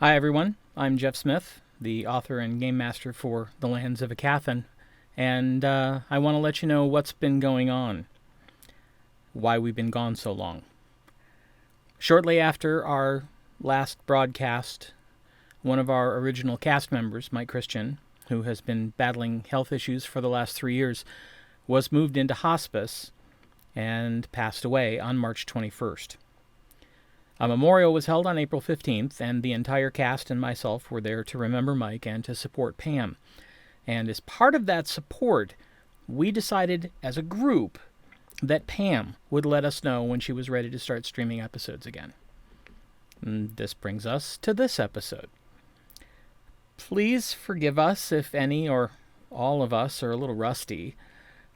Hi everyone, I'm Jeff Smith, the author and game master for The Lands of Aecathan, and I want to let you know what's been going on, why we've been gone so long. Shortly after our last broadcast, one of our original cast members, Mike Christian, who has been battling health issues for the last 3 years, was moved into hospice and passed away on March 21st. A memorial was held on April 15th, and the entire cast and myself were there to remember Mike and to support Pam. And as part of that support, we decided as a group that Pam would let us know when she was ready to start streaming episodes again. And this brings us to this episode. Please forgive us if any or all of us are a little rusty.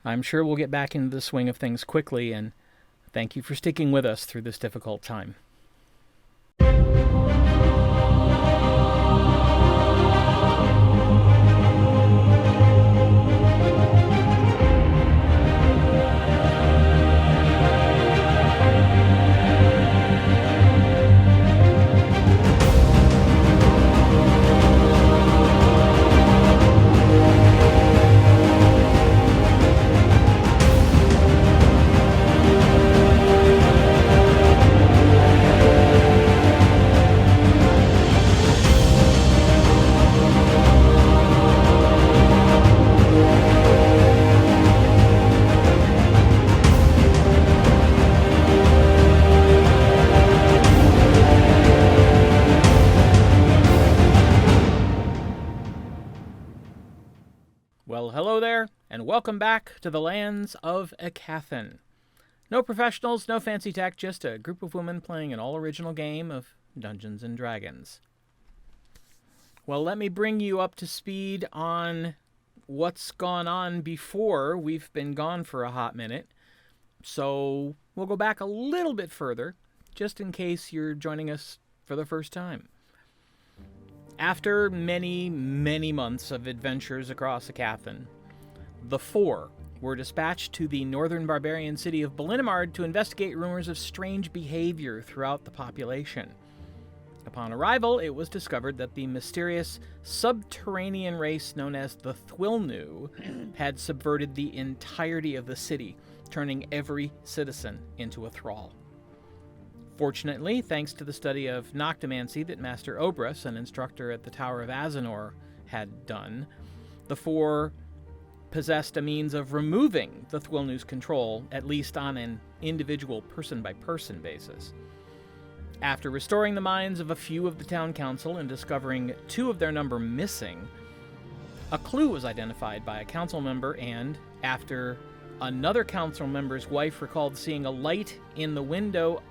I'm sure we'll get back into the swing of things quickly, and thank you for sticking with us through this difficult time. Well, hello there, and welcome back to the Lands of Aecathan. No professionals, no fancy tech, just a group of women playing an all-original game of Dungeons & Dragons. Well, let me bring you up to speed on what's gone on before we've been gone for a hot minute. So we'll go back a little bit further, just in case you're joining us for the first time. After many, many months of adventures across Aecathan, the Four were dispatched to the northern barbarian city of Ballinamard to investigate rumors of strange behavior throughout the population. Upon arrival, it was discovered that the mysterious subterranean race known as the Thuilnu had subverted the entirety of the city, turning every citizen into a thrall. Fortunately, thanks to the study of Noctomancy that Master Obrus, an instructor at the Tower of Azanor, had done, the Four possessed a means of removing the Thuilnu's control, at least on an individual person-by-person basis. After restoring the minds of a few of the town council and discovering 2 of their number missing, a clue was identified by a council member, and after another council member's wife recalled seeing a light in the window,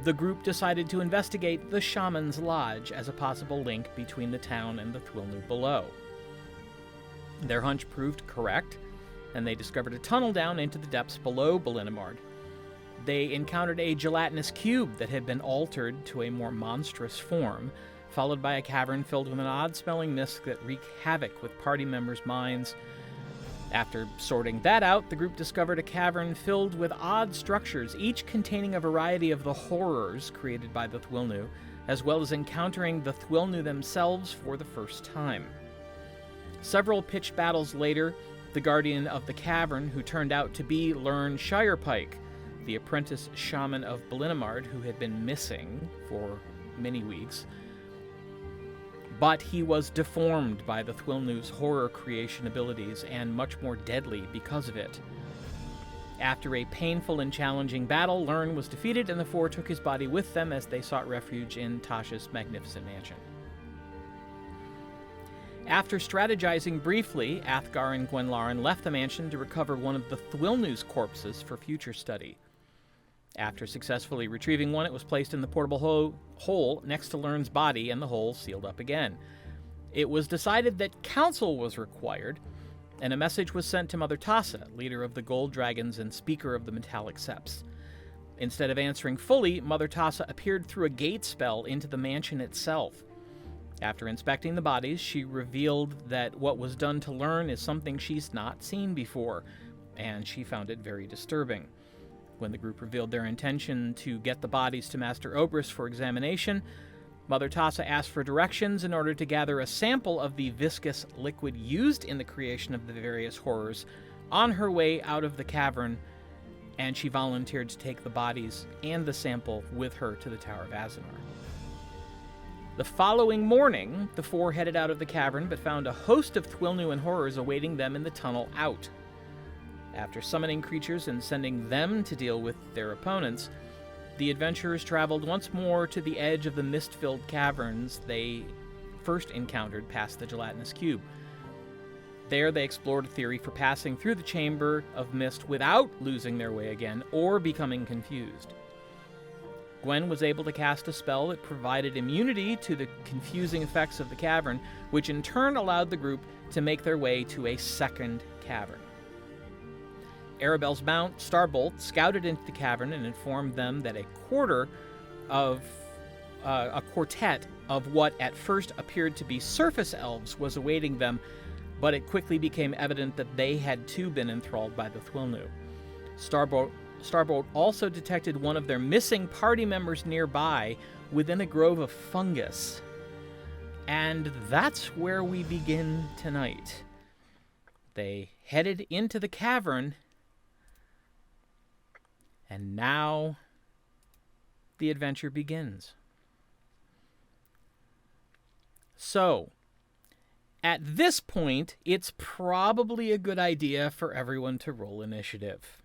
the group decided to investigate the Shaman's Lodge as a possible link between the town and the Thuilnu below. Their hunch proved correct, and they discovered a tunnel down into the depths below Ballinamard. They encountered a gelatinous cube that had been altered to a more monstrous form, followed by a cavern filled with an odd-smelling mist that wreaked havoc with party members' minds. After sorting that out, the group discovered a cavern filled with odd structures, each containing a variety of the horrors created by the Thuilnu, as well as encountering the Thuilnu themselves for the first time. Several pitched battles later, the guardian of the cavern, who turned out to be Lern Shirepike, the apprentice shaman of Ballinamard, who had been missing for many weeks, but he was deformed by the Thuilnu's horror creation abilities and much more deadly because of it. After a painful and challenging battle, Lern was defeated, and the Four took his body with them as they sought refuge in Tasha's magnificent mansion. After strategizing briefly, Athgarr and Gwenlaren left the mansion to recover one of the Thuilnu's corpses for future study. After successfully retrieving one, it was placed in the portable hole next to Lern's body, and the hole sealed up again. It was decided that counsel was required, and a message was sent to Mother Tassa, leader of the Gold Dragons and speaker of the Metallic Septs. Instead of answering fully, Mother Tassa appeared through a gate spell into the mansion itself. After inspecting the bodies, she revealed that what was done to Lern is something she's not seen before, and she found it very disturbing. When the group revealed their intention to get the bodies to Master Obrus for examination, Mother Tassa asks for directions in order to gather a sample of the viscous liquid used in the creation of the various horrors on her way out of the cavern, and she volunteered to take the bodies and the sample with her to the Tower of Azenor. The following morning, the four headed out of the cavern but found a host of Thuilnu and horrors awaiting them in the tunnel out. After summoning creatures and sending them to deal with their opponents, the adventurers traveled once more to the edge of the mist-filled caverns they first encountered past the gelatinous cube. There they explored a theory for passing through the chamber of mist without losing their way again or becoming confused. Gwen was able to cast a spell that provided immunity to the confusing effects of the cavern, which in turn allowed the group to make their way to a second cavern. Arabelle's mount, Starbolt, scouted into the cavern and informed them that a quartet of what at first appeared to be surface elves was awaiting them, but it quickly became evident that they had too been enthralled by the Thuilnu. Starbolt also detected one of their missing party members nearby within a grove of fungus. And that's where we begin tonight. They headed into the cavern, and now the adventure begins. So, at this point, it's probably a good idea for everyone to roll initiative.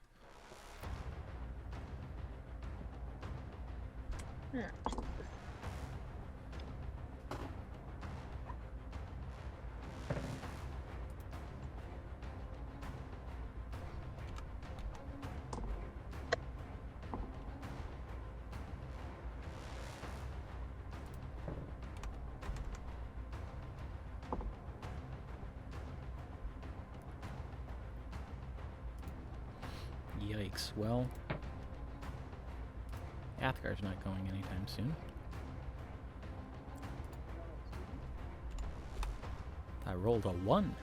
Yikes. Well, Athgar's not going anytime soon. I rolled a 1.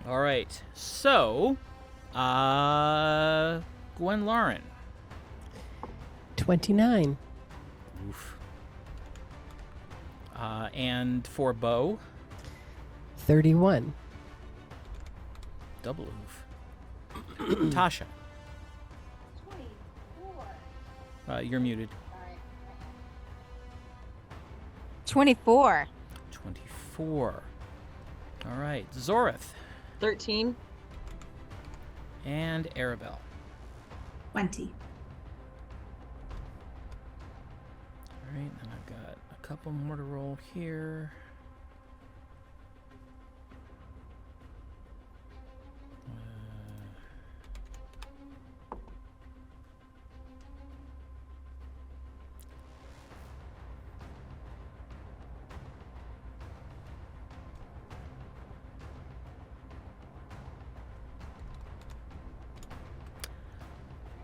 All right. So, Gwen Lauren. 29. Oof. And for Bo. 31. Double oof. Tasha. 24. You're muted. 24. 24. All right. Zorith. 13. And Arabelle. 20. All right. And I've got a couple more to roll here.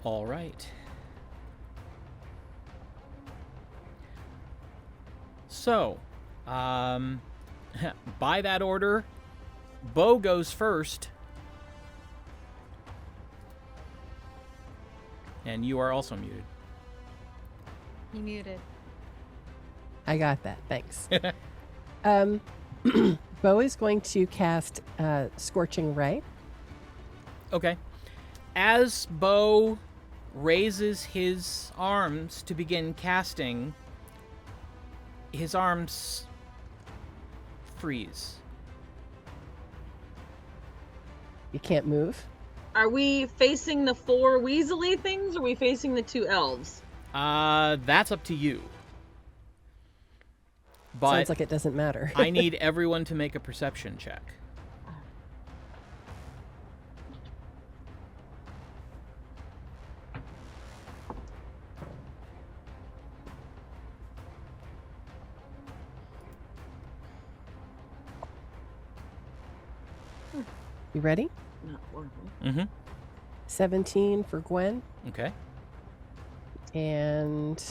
All right. So, by that order, Bo goes first. And you are also muted. You muted. I got that. Thanks. Bo is going to cast Scorching Ray. Okay. As Bo raises his arms to begin casting, his arms freeze. You can't move. Are we facing the 4 Weasley things, or are we facing the 2 elves? That's up to you. But Sounds like it doesn't matter. I need everyone to make a perception check. You ready? Not horrible. Mm-hmm. 17 for Gwen. Okay. And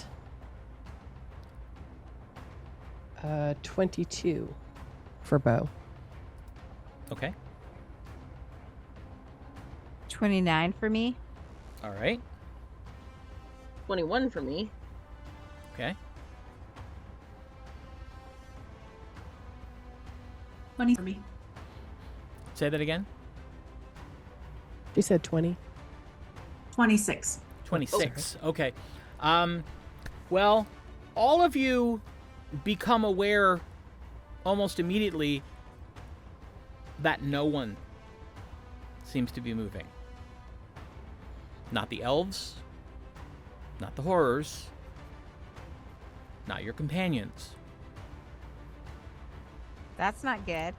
22 for Bo. Okay. 29 for me. All right. 21 for me. Okay. 20 for me. Say that again. She said 20. 26. 26. Okay. Well, all of you become aware almost immediately that no one seems to be moving. Not the elves, not the horrors, not your companions. That's not good.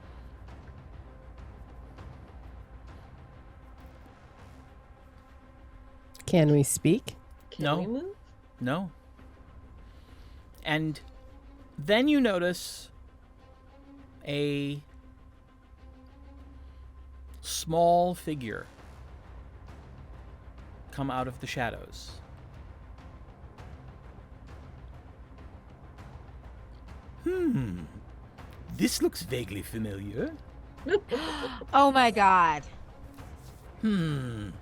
Can we speak? Can No. we move? No. And then you notice a small figure come out of the shadows. This looks vaguely familiar. Oh my god. I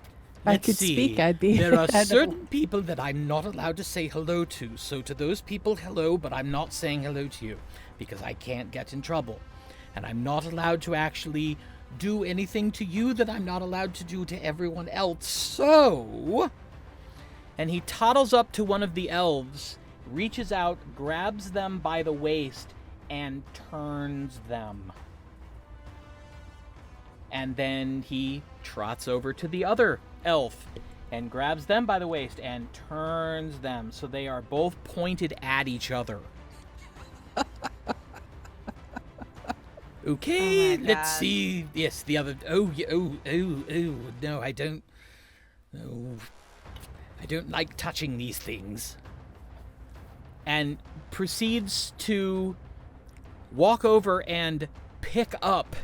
Let's could see. speak, I'd be- There are I'd- certain people that I'm not allowed to say hello to. So to those people, hello, but I'm not saying hello to you because I can't get in trouble. And I'm not allowed to actually do anything to you that I'm not allowed to do to everyone else. So... And he toddles up to one of the elves, reaches out, grabs them by the waist, and turns them. And then he trots over to the other elf and grabs them by the waist and turns them so they are both pointed at each other. Okay, Oh my let's God. see. Yes, the other. No, I don't. No, I don't like touching these things. And proceeds to walk over and pick up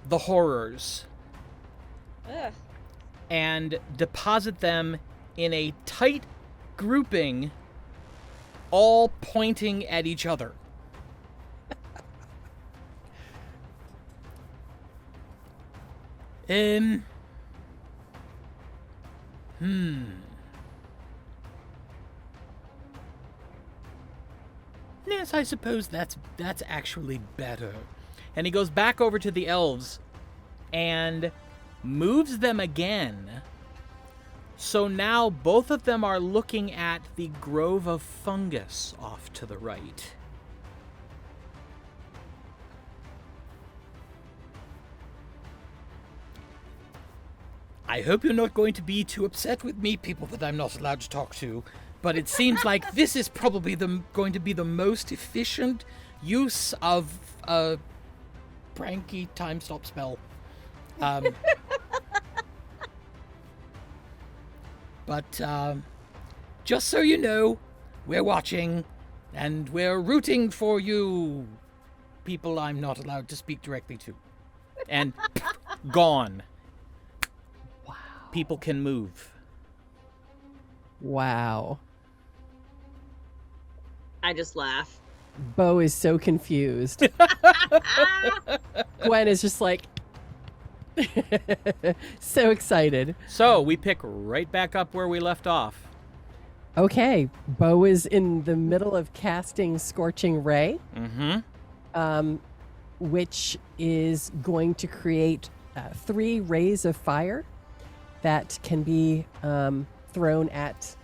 the horrors Ugh. and deposit them in a tight grouping, all pointing at each other. Yes, I suppose that's actually better. And he goes back over to the elves and moves them again. So now both of them are looking at the grove of fungus off to the right. I hope you're not going to be too upset with me, people that I'm not allowed to talk to, but it seems like this is probably going to be the most efficient use of a pranky time stop spell. But just so you know, we're watching, and we're rooting for you, people I'm not allowed to speak directly to. And gone. Wow. People can move. Wow. I just laugh. Bo is so confused. Gwen is just like so excited. So we pick right back up where we left off. Okay, Bo is in the middle of casting Scorching Ray, which is going to create 3 rays of fire that can be thrown at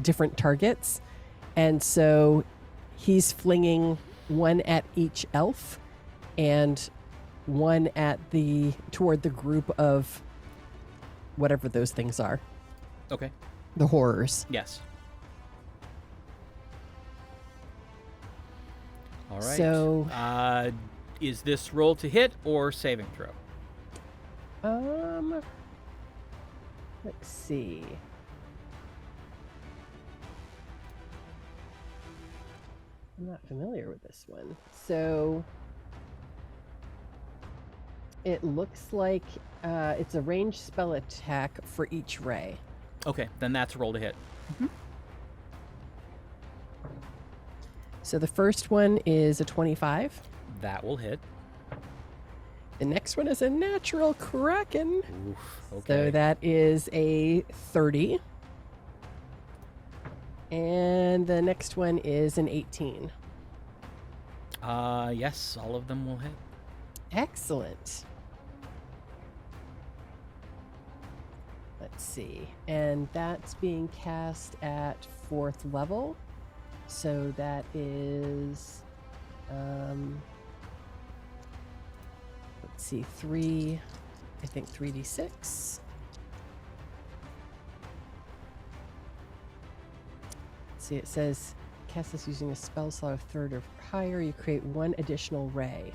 different targets. And so he's flinging one at each elf and one at toward the group of whatever those things are, Okay. the horrors. Yes. All right. So- is this roll to hit or saving throw? Let's see. I'm not familiar with this one. So it looks like it's a ranged spell attack for each ray. Okay, then that's a roll to hit. So the first one is a 25. That will hit. The next one is a natural kraken. Oof, okay. So that is a 30. And the next one is an 18. Yes, all of them will hit. Excellent. Let's see. And that's being cast at 4th level. So that is, let's see, 3d6. See, it says cast this using a spell slot of 3rd or higher. You create 1 additional ray.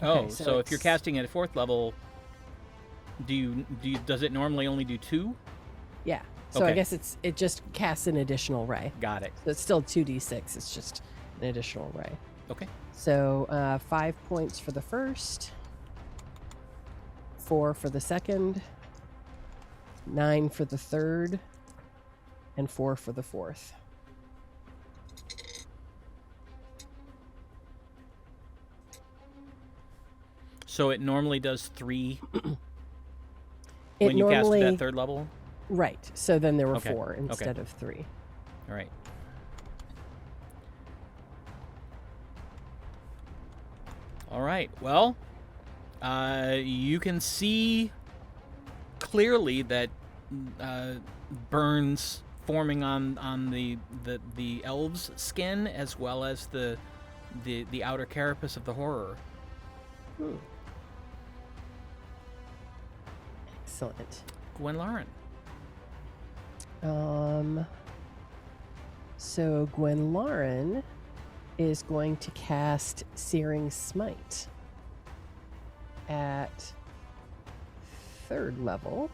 Oh, Okay, so if you're it's- casting at 4th level, does it normally only do 2? Yeah. So I Okay. guess it just casts an additional ray. Got it. So it's still 2d6. It's just an additional ray. Okay. So 5 points for the first, 4 for the second, 9 for the third, and 4 for the fourth. So it normally does 3 It when you normally, cast it at 3rd level? right. So then there were Okay, 4 okay. instead of 3. All right. All right. Well, you can see clearly that burns forming on the elves' skin as well as the outer carapace of the horror. Excellent. Gwen Lauren. So Gwen Lauren is going to cast Searing Smite at 3rd level.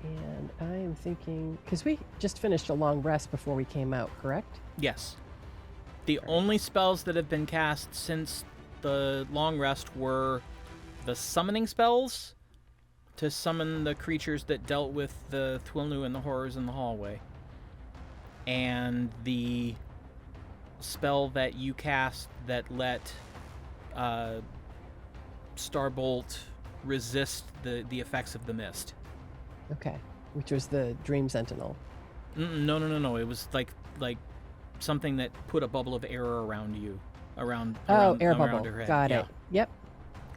And I am thinking, because we just finished a long rest before we came out, correct? Yes. The only spells that have been cast since the long rest were the summoning spells to summon the creatures that dealt with the Thuilnu and the horrors in the hallway. And the spell that you cast that let Starbolt resist the effects of the mist. Okay. Which was the Dream Sentinel. No. It was like something that put a bubble of air around you. Around Air around bubble. her head. Got Yeah. it. Yep.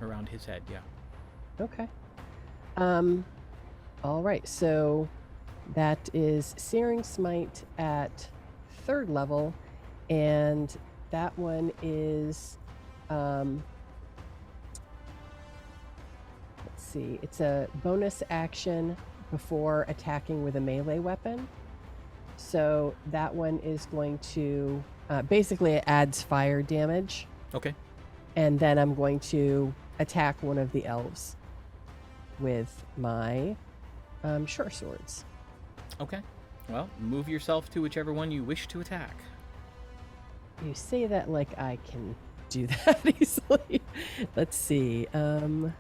Around his head, yeah. Okay. All right. So that is Searing Smite at 3rd level, and that one is let's see. It's a bonus action before attacking with a melee weapon. So that one is going to basically it adds fire damage, Okay. and then I'm going to attack one of the elves with my short swords. Okay. Well, move yourself to whichever one you wish to attack. You say that like I can do that easily. Let's see. Ooh.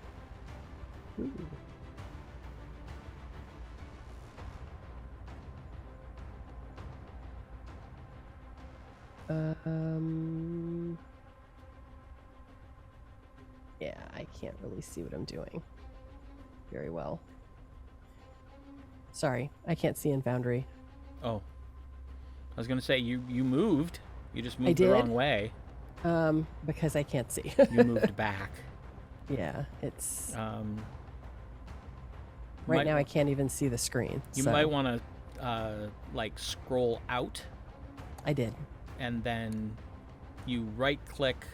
Yeah, I can't really see what I'm doing very well. Sorry, I can't see in Foundry. Oh. I was going to say, you moved. You just moved did? the wrong way. Because I can't see. You moved back. Yeah, it's Might- right now. I can't even see the screen. You so might want to, scroll out, I did. and then you right-click,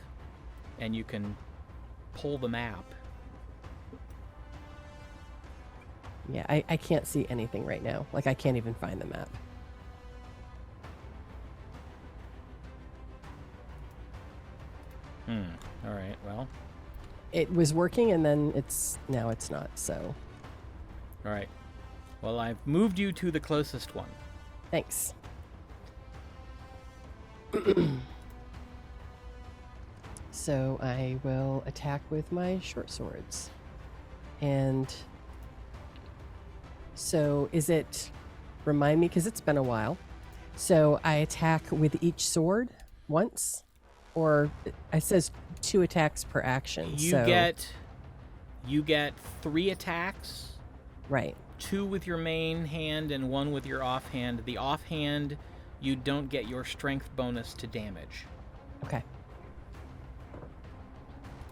and you can pull the map. Yeah, I can't see anything right now. Like, I can't even find the map. All right, well, It was working, and then now it's not. So, all right. Well, I've moved you to the closest one. thanks. So I will attack with my short swords. And so is it, remind me, because it's been a while. So I attack with each sword once, or it says 2 attacks per action. You so, get 3 attacks right. 2 with your main hand and 1 with your offhand. The offhand, you don't get your strength bonus to damage. Okay.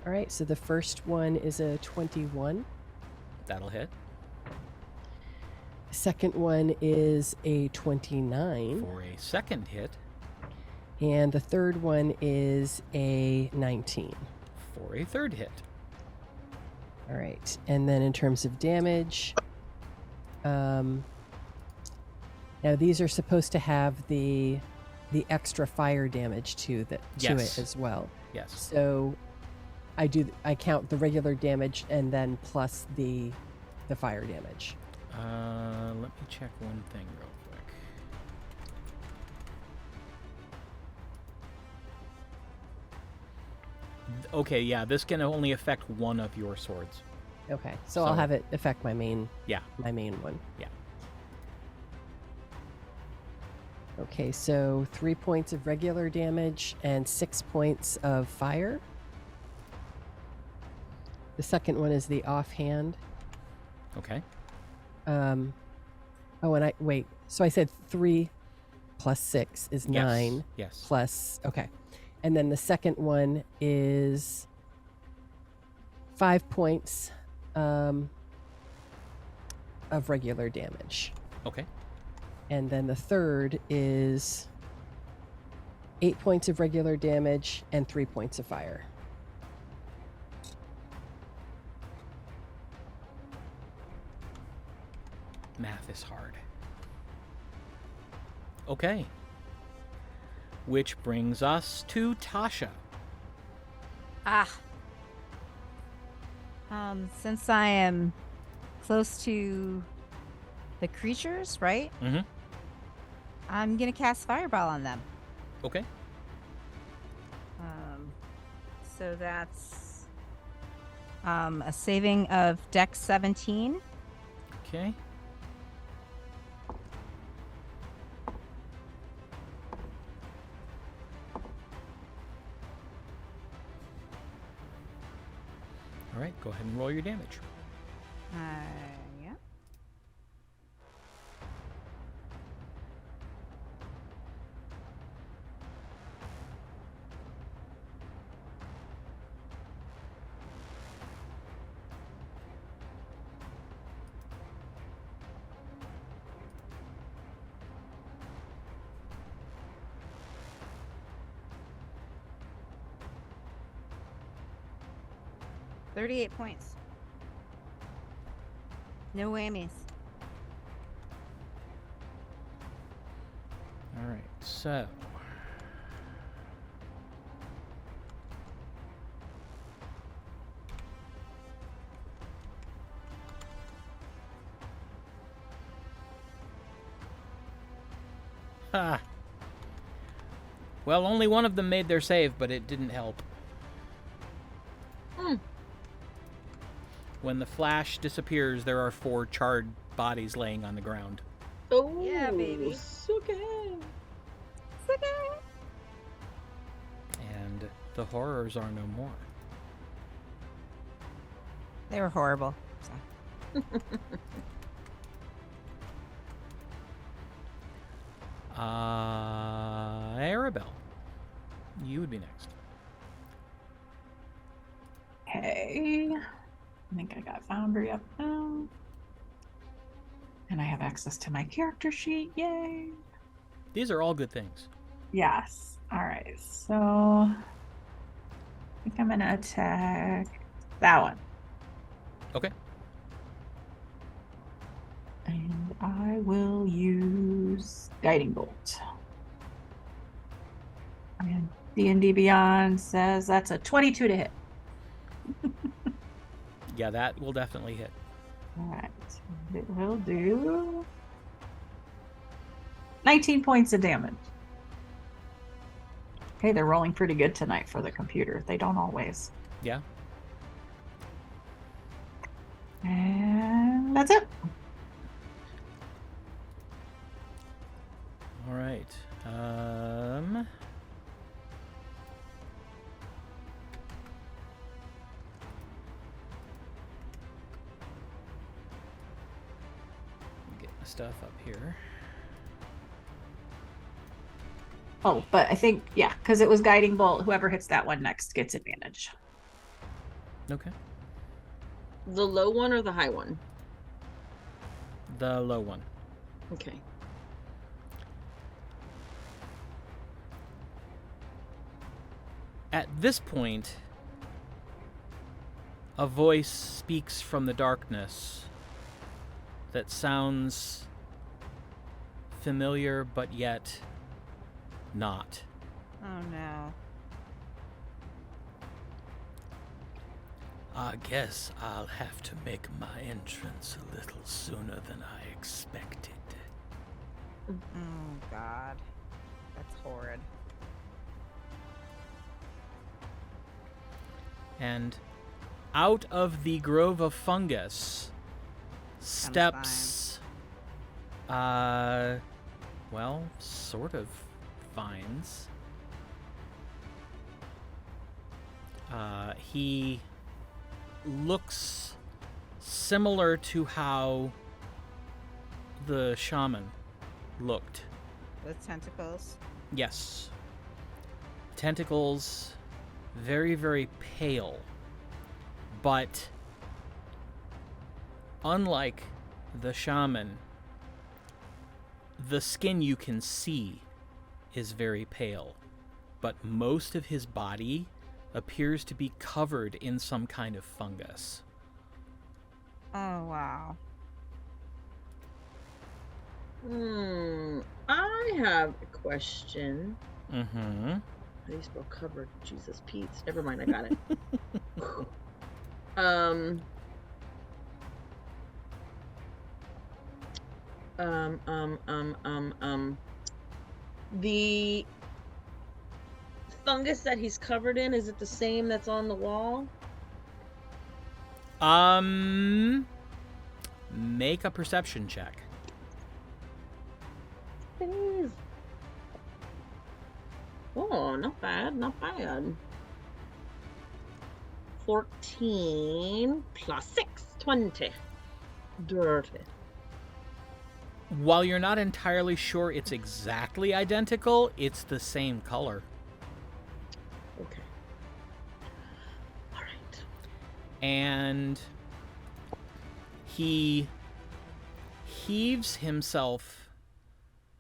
All right, so the first one is a 21. That'll hit. Second one is a 29. For a second hit. And the third one is a 19. For a third hit. All right. And then in terms of damage, now these are supposed to have the extra fire damage to it as well. Yes. So I count the regular damage and then plus the fire damage. Let me check one thing real quick. Okay, yeah, this can only affect one of your swords. Okay, so I'll have it affect my main. Yeah. My main one. Yeah. Okay, so 3 points of regular damage and 6 points of fire. The second one is the offhand. Okay. Oh, and so I said 3 plus 6 is 9. Yes. Plus, okay. And then the second one is 5 points of regular damage. Okay. And then the third is 8 points of regular damage and 3 points of fire. Math is hard. Okay. Which brings us to Tasha. Since I am close to the creatures, right? Mm-hmm. I'm gonna cast Fireball on them. Okay. So that's a saving of Dex 17. Okay. All right, go ahead and roll your damage. Yeah. $38 points. No whammies. All right, so. Ha! Well, only one of them made their save, but it didn't help. When the flash disappears, there are 4 charred bodies laying on the ground. Oh, Yeah, baby. Okay. And the horrors are no more. They were horrible. So. Arabelle, you would be next. Okay. I think I got Foundry up now. And I have access to my character sheet. Yay. These are all good things. Yes. All right. So I think I'm going to attack that one. Okay. And I will use Guiding Bolt. And D&D Beyond says that's a 22 to hit. Yeah, that will definitely hit. All right. It will do 19 points of damage. Okay, they're rolling pretty good tonight for the computer. They don't always. Yeah. And that's it. All right. stuff up here. Oh, but I think, yeah, because it was guiding bolt. Whoever hits that one next gets advantage. Okay. The low one or the high one? The low one. Okay. At this point, a voice speaks from the darkness that sounds familiar, but yet not. Oh no. I guess I'll have to make my entrance a little sooner than I expected. Oh god. That's horrid. And out of the grove of fungus steps, well, sort of vines. He looks similar to how the shaman looked. With tentacles. Yes. Tentacles, very, very pale. But unlike the shaman, the skin you can see is very pale. But most of his body appears to be covered in some kind of fungus. Oh wow. I have a question. Mm-hmm. How do you spell covered? Jesus, Pete. Never mind, I got it. The fungus that he's covered in, is it the same that's on the wall? Make a perception check. Please. Oh, not bad, not bad. 14 plus 6, 20. Dirty. While you're not entirely sure it's exactly identical, it's the same color. Okay. All right. And he heaves himself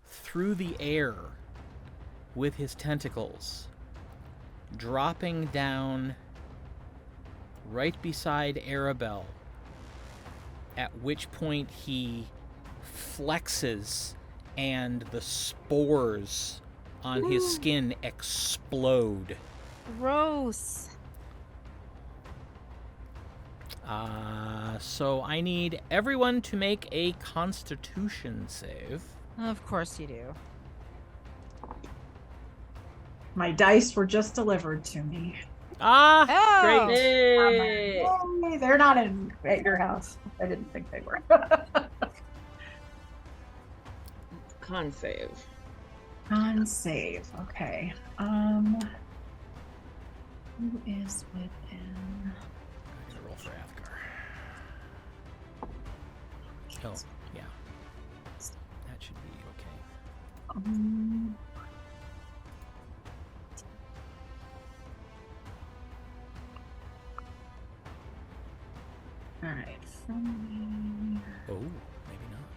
through the air with his tentacles, dropping down right beside Arabelle, at which point he flexes and the spores on his skin explode. Gross. So I need everyone to make a Constitution save. Of course you do. My dice were just delivered to me. Ah, Oh! great. Hey. Yay, they're not at your house. I didn't think they were. Con save. Con save. Okay. Who is within? I'm gonna roll for Athgarr. Oh, yeah. That should be okay. All right. From me. Oh, maybe not.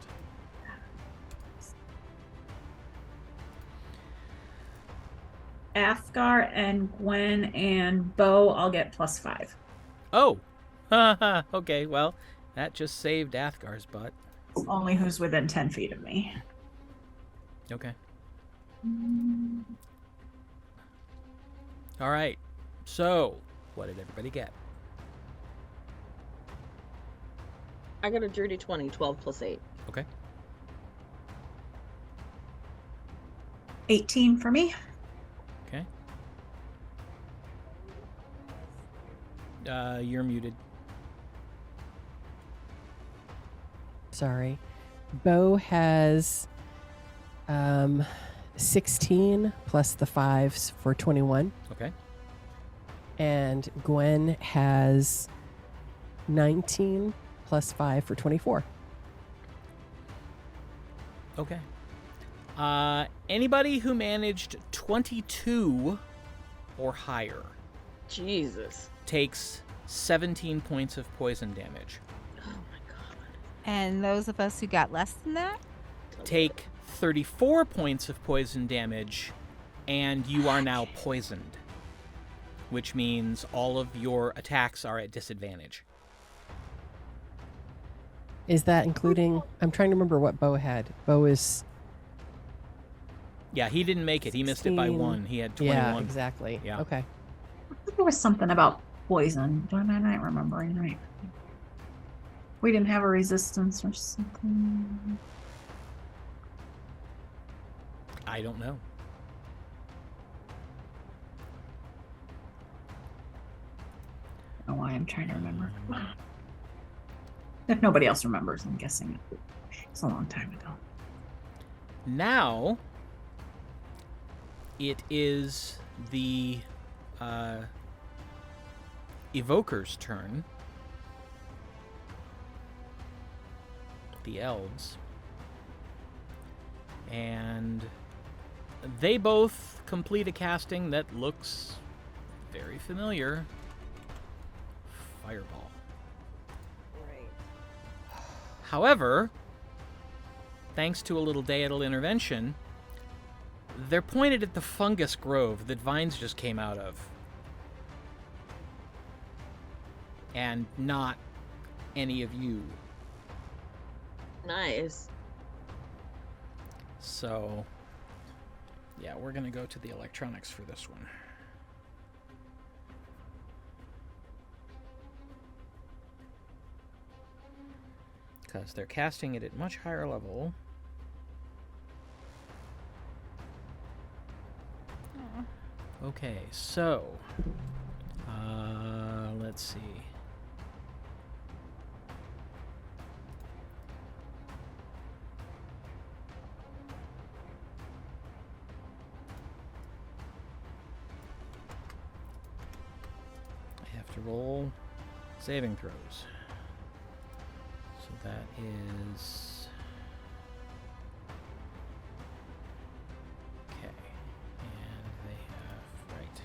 Athgarr and Gwen and Bo, I'll get +5. Oh! Okay, well, that just saved Athgar's butt. Only who's within 10 feet of me. Okay. All right. So, what did everybody get? I got a dirty 20, 12 plus 8. Okay. 18 for me. Okay. You're muted. Sorry. Bo has 16 plus the 5s for 21. Okay. And Gwen has 19 plus 5 for 24. Okay. Anybody who managed 22 or higher Jesus. takes 17 points of poison damage. Oh my god. And those of us who got less than that? Take 34 points of poison damage, and you are now poisoned, which means all of your attacks are at disadvantage. Is that including? I'm trying to remember what Bo had. Bo is. Yeah, he didn't make it. He missed it by 16. 1. He had 21. Yeah, exactly. Yeah. Okay. I thought there was something about poison. Am I not remembering right? We didn't have a resistance or something. I don't know. I don't know why I'm trying to remember. If nobody else remembers, I'm guessing it's a long time ago. Now, it is the evoker's turn. The elves. And they both complete a casting that looks very familiar. Fireball. Right. However, thanks to a little deital intervention, they're pointed at the fungus grove that vines just came out of. And not any of you. Nice. So, yeah, we're going to go to the electronics for this one. Because they're casting it at much higher level. Okay, so, let's see. I have to roll saving throws. So that is... Okay. And they have... Right.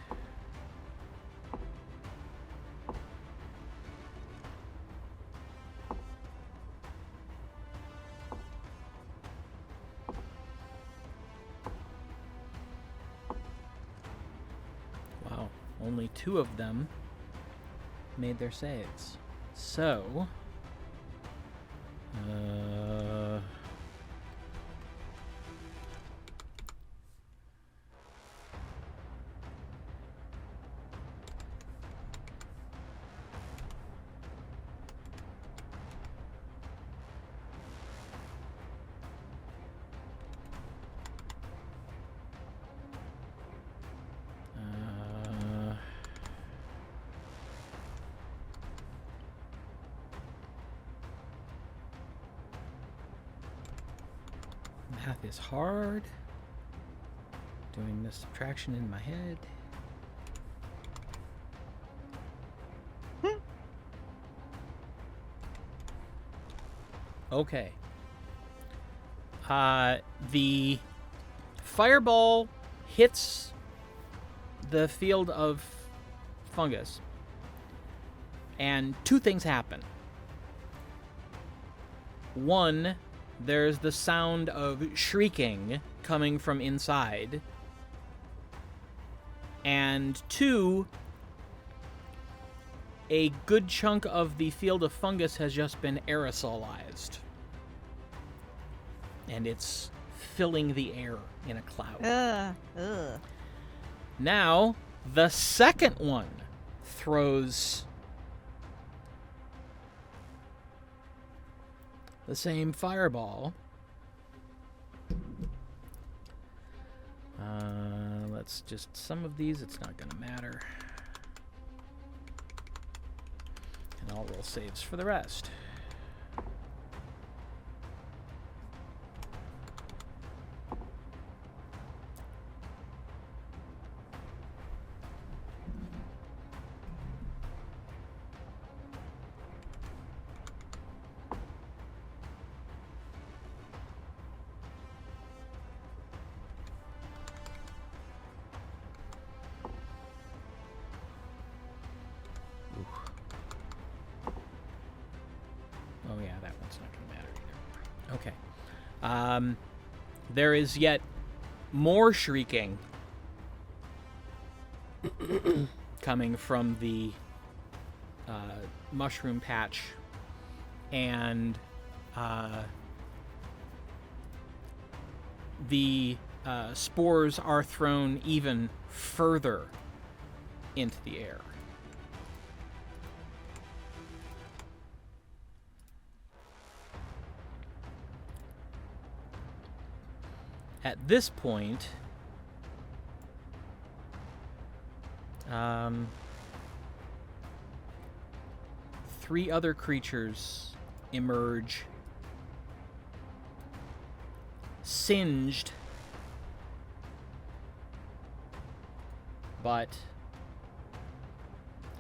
Wow. Only 2 of them made their saves. So... Math is hard. Doing this subtraction in my head. Okay. The fireball hits the field of fungus, and 2 things happen. One, there's the sound of shrieking coming from inside. And 2, a good chunk of the field of fungus has just been aerosolized. And it's filling the air in a cloud. Ugh. Now, the second one throws the same fireball. Let's just, some of these, it's not going to matter. And I'll roll saves for the rest. that one's not going to matter either. Okay. There is yet more shrieking coming from the mushroom patch, and the spores are thrown even further into the air. At this point, three other creatures emerge, singed, but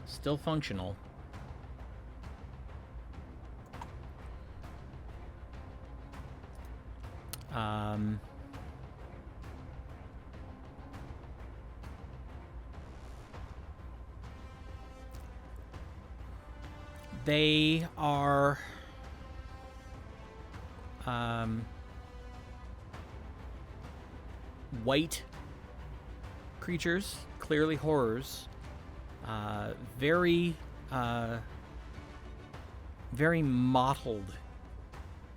still functional. They are white creatures, clearly horrors. Very mottled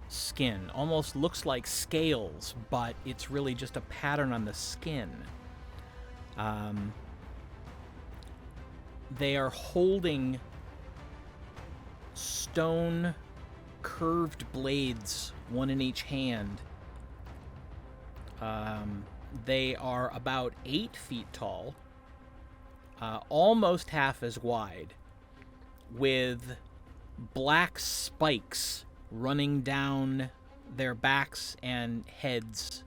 skin. Almost looks like scales, but it's really just a pattern on the skin. They are holding stone curved blades, one in each hand. They are about 8 feet tall, almost half as wide, with black spikes running down their backs and heads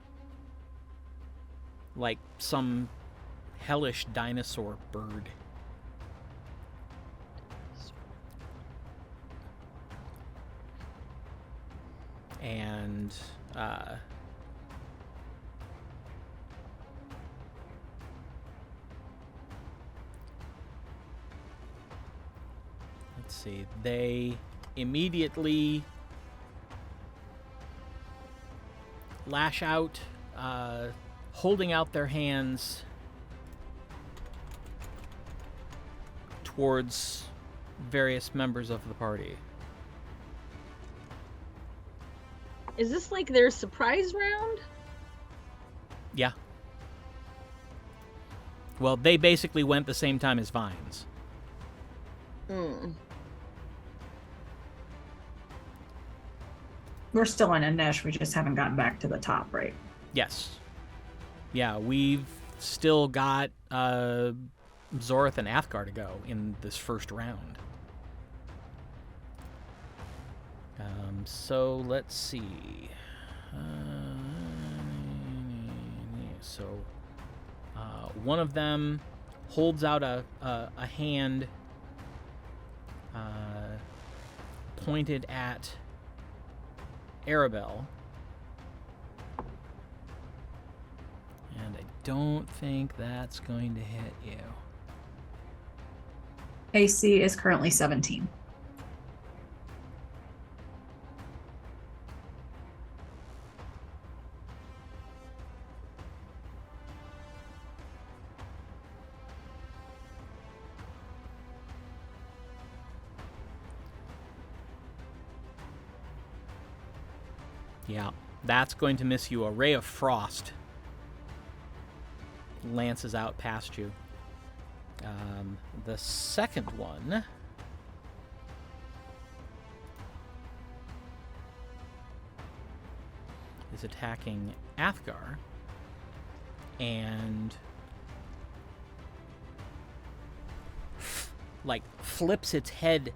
like some hellish dinosaur bird. And let's see, they immediately lash out, holding out their hands towards various members of the party. Is this like their surprise round? Yeah. Well, they basically went the same time as Vines. We're still in a niche. We just haven't gotten back to the top, right? Yes. Yeah, we've still got Zorith and Athgarr to go in this first round. So let's see. So one of them holds out a hand pointed at Arabelle. And I don't think that's going to hit you. AC is currently 17. Yeah, that's going to miss you. A ray of frost lances out past you. The second one is attacking Athgarr and like flips its head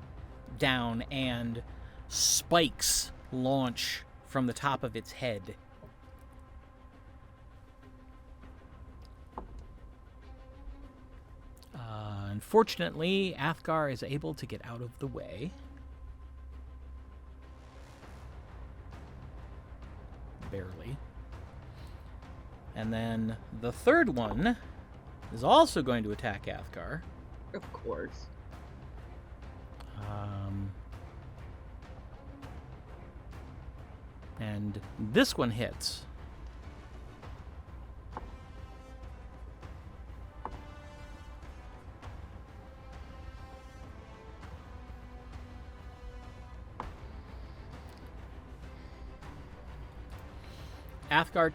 down and spikes launch from the top of its head. Unfortunately, Athgarr is able to get out of the way. Barely. And then the third one is also going to attack Athgarr. Of course. And this one hits. Athgarr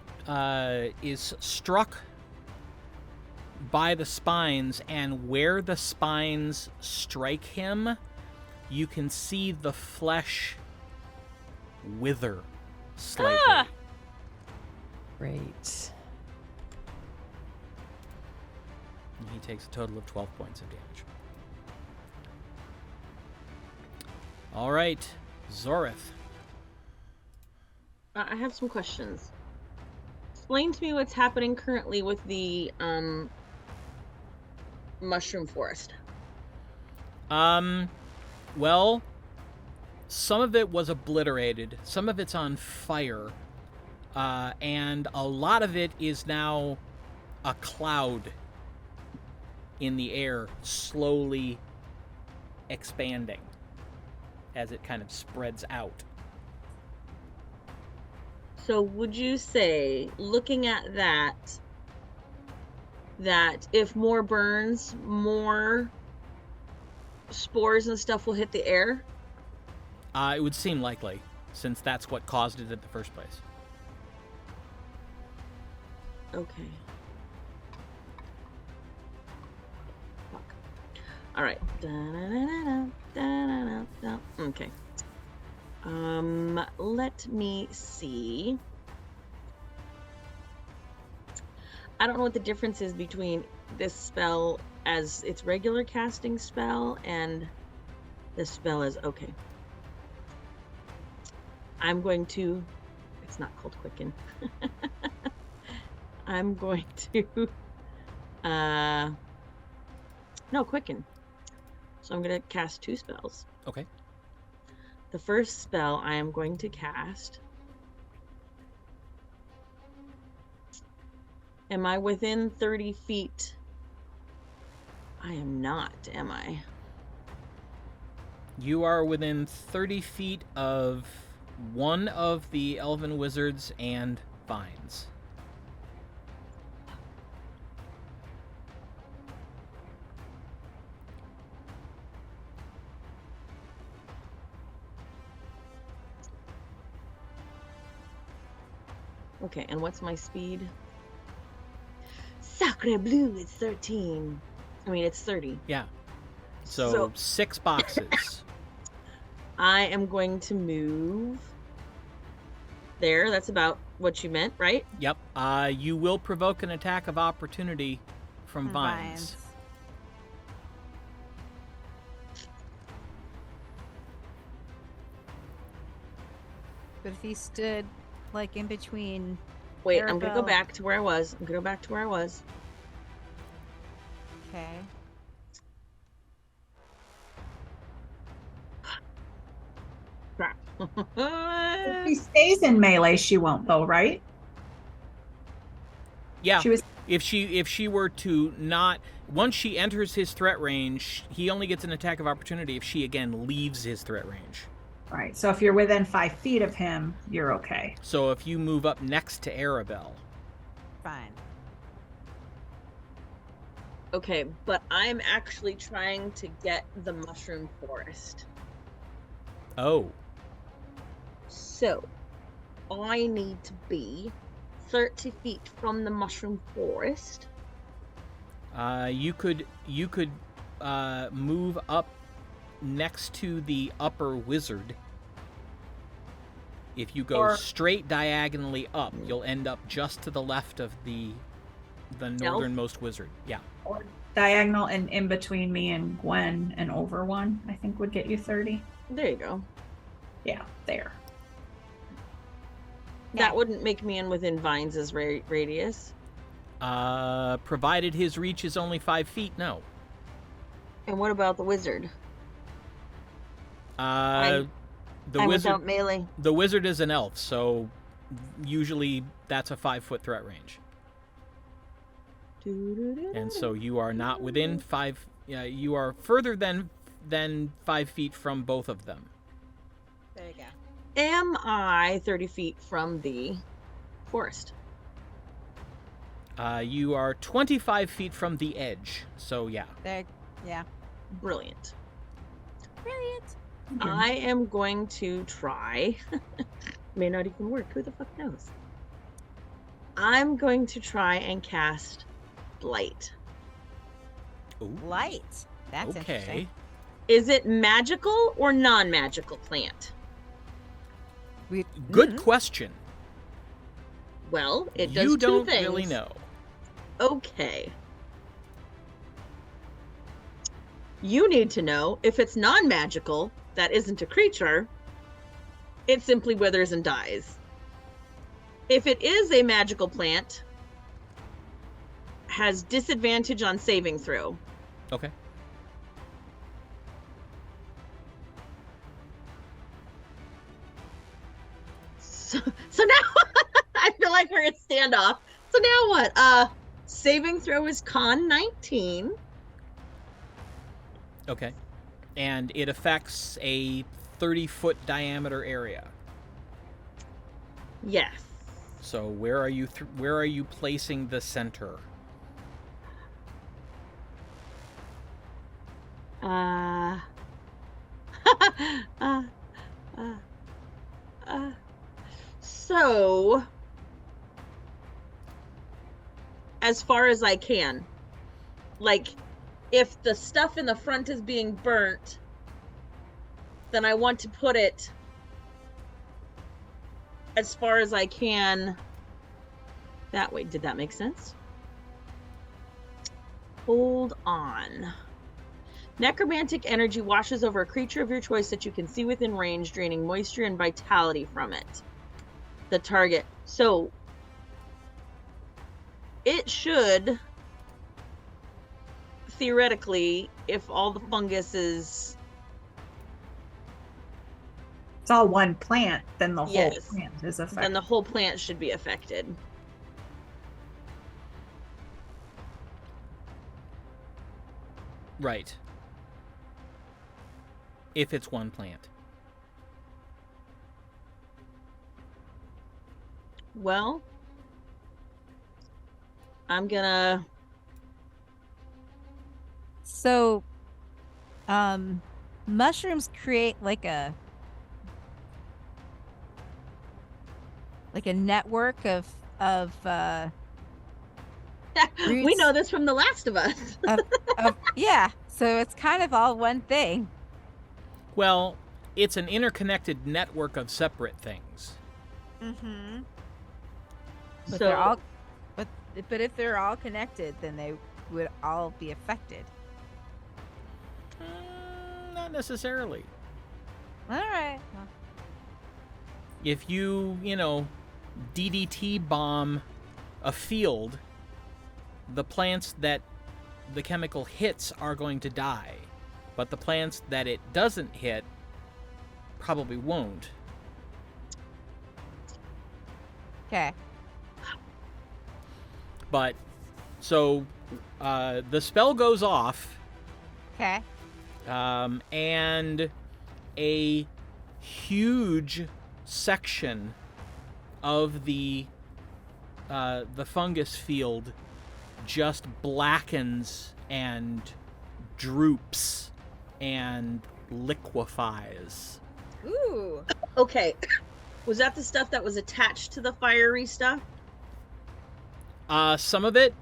is struck by the spines, and where the spines strike him, you can see the flesh wither slightly. Ah! Great. And he takes a total of 12 points of damage. All right, Zorith. I have some questions. Explain to me what's happening currently with the mushroom forest. Well, some of it was obliterated, some of it's on fire, and a lot of it is now a cloud in the air, slowly expanding as it kind of spreads out. So would you say, looking at that if more burns, more spores and stuff will hit the air? It would seem likely, since that's what caused it in the first place. Okay. Fuck. All right. Okay. Let me see. I don't know what the difference is between this spell as its regular casting spell and this spell as okay. I'm going to, it's not called Quicken. I'm going to, no, Quicken. So I'm going to cast 2 spells. Okay. The first spell I am going to cast. Am I within 30 feet? I am not, am I? You are within 30 feet of one of the elven wizards and vines. Okay, and what's my speed? Sacre bleu, it's 13. I mean, it's 30. Yeah. So 6 boxes. I am going to move there. That's about what you meant, right? Yep. You will provoke an attack of opportunity from vines. But if he stood like in between. Wait, I'm gonna go Arabelle- back to where I was. Okay. Crap. If she stays in melee, she won't though, right? Yeah. She was If she were to not, once she enters his threat range, he only gets an attack of opportunity if she again leaves his threat range. right. So if you're within 5 feet of him, you're okay. So if you move up next to Arabelle, Fine. Okay, but I'm actually trying to get the mushroom forest. oh, So, I need to be 30 feet from the mushroom forest. you could move up next to the upper wizard. If you go Or- straight diagonally up, you'll end up just to the left of the northernmost wizard. Yeah. Or diagonal and in between me and Gwen and over one, I think would get you 30. There you go. Yeah, there. That wouldn't make me in within Vines' radius. Provided his reach is only 5 feet, no. And what about the wizard? The I'm wizard. without melee. The wizard is an elf, so usually that's a 5-foot threat range. And so you are not within 5. You are further than 5 feet from both of them. There you go. Am I 30 feet from the forest? You are 25 feet from the edge, so yeah. There. Yeah. Brilliant. Brilliant. I am going to try. May not even work. Who the fuck knows? I'm going to try and cast Blight. Ooh, Light. That's interesting. okay. Is it magical or non-magical plant? Good question. Well, it does You two don't things. really know. Okay. You need to know if it's non-magical, that isn't a creature, it simply withers and dies. If it is a magical plant, has disadvantage on saving throw. Okay. So now I feel like we're at standoff. So now what? Saving throw is con 19. Okay. And it affects a 30-foot diameter area. Yes. So where are you placing the center? So as far as I can, like, if the stuff in the front is being burnt, then I want to put it as far as I can that way. Did that make sense? Hold on. Necromantic energy washes over a creature of your choice that you can see within range, draining moisture and vitality from it. The target. So it should, theoretically, if all the fungus is... It's all one plant, then the whole Yes. plant is affected. then the whole plant should be affected. Right. If it's one plant. Well, I'm gonna... So, mushrooms create like a network of We Roots. know this from The Last of Us. yeah. So it's kind of all one thing. Well, it's an interconnected network of separate things. Mm-hmm. But So- they're all, but if they're all connected, then they would all be affected. Not necessarily. All right. Well, If you DDT bomb a field, the plants that the chemical hits are going to die, but the plants that it doesn't hit probably won't. okay. But, so, the spell goes off, Okay. and a huge section of the fungus field just blackens and droops and liquefies. Ooh. Okay. Was that the stuff that was attached to the fiery stuff? Some of it,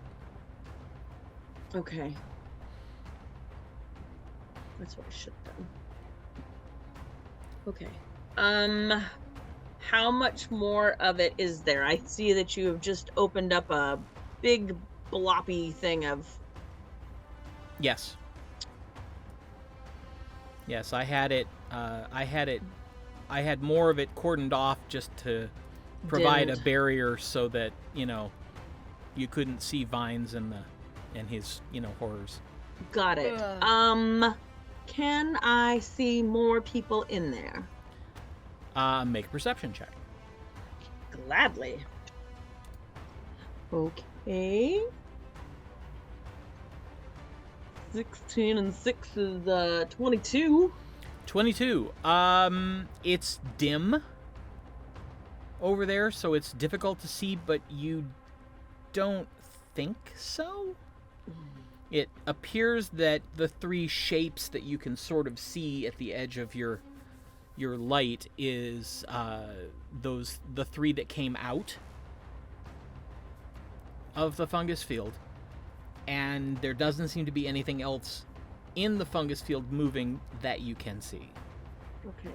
Okay. That's what I should have done. Okay. How much more of it is there? I see that you have just opened up a big bloppy thing of... yes. Yes, I had more of it cordoned off just to provide a Dimmed. barrier so that, you couldn't see Vines and his, horrors. Got it. Can I see more people in there? Make a perception check. Gladly. Okay. 16 and 6 is 22. 22. It's dim. over there, so it's difficult to see, but you don't think so? It appears that the three shapes that you can sort of see at the edge of your light is the three that came out of the fungus field, and there doesn't seem to be anything else in the fungus field moving that you can see. Okay.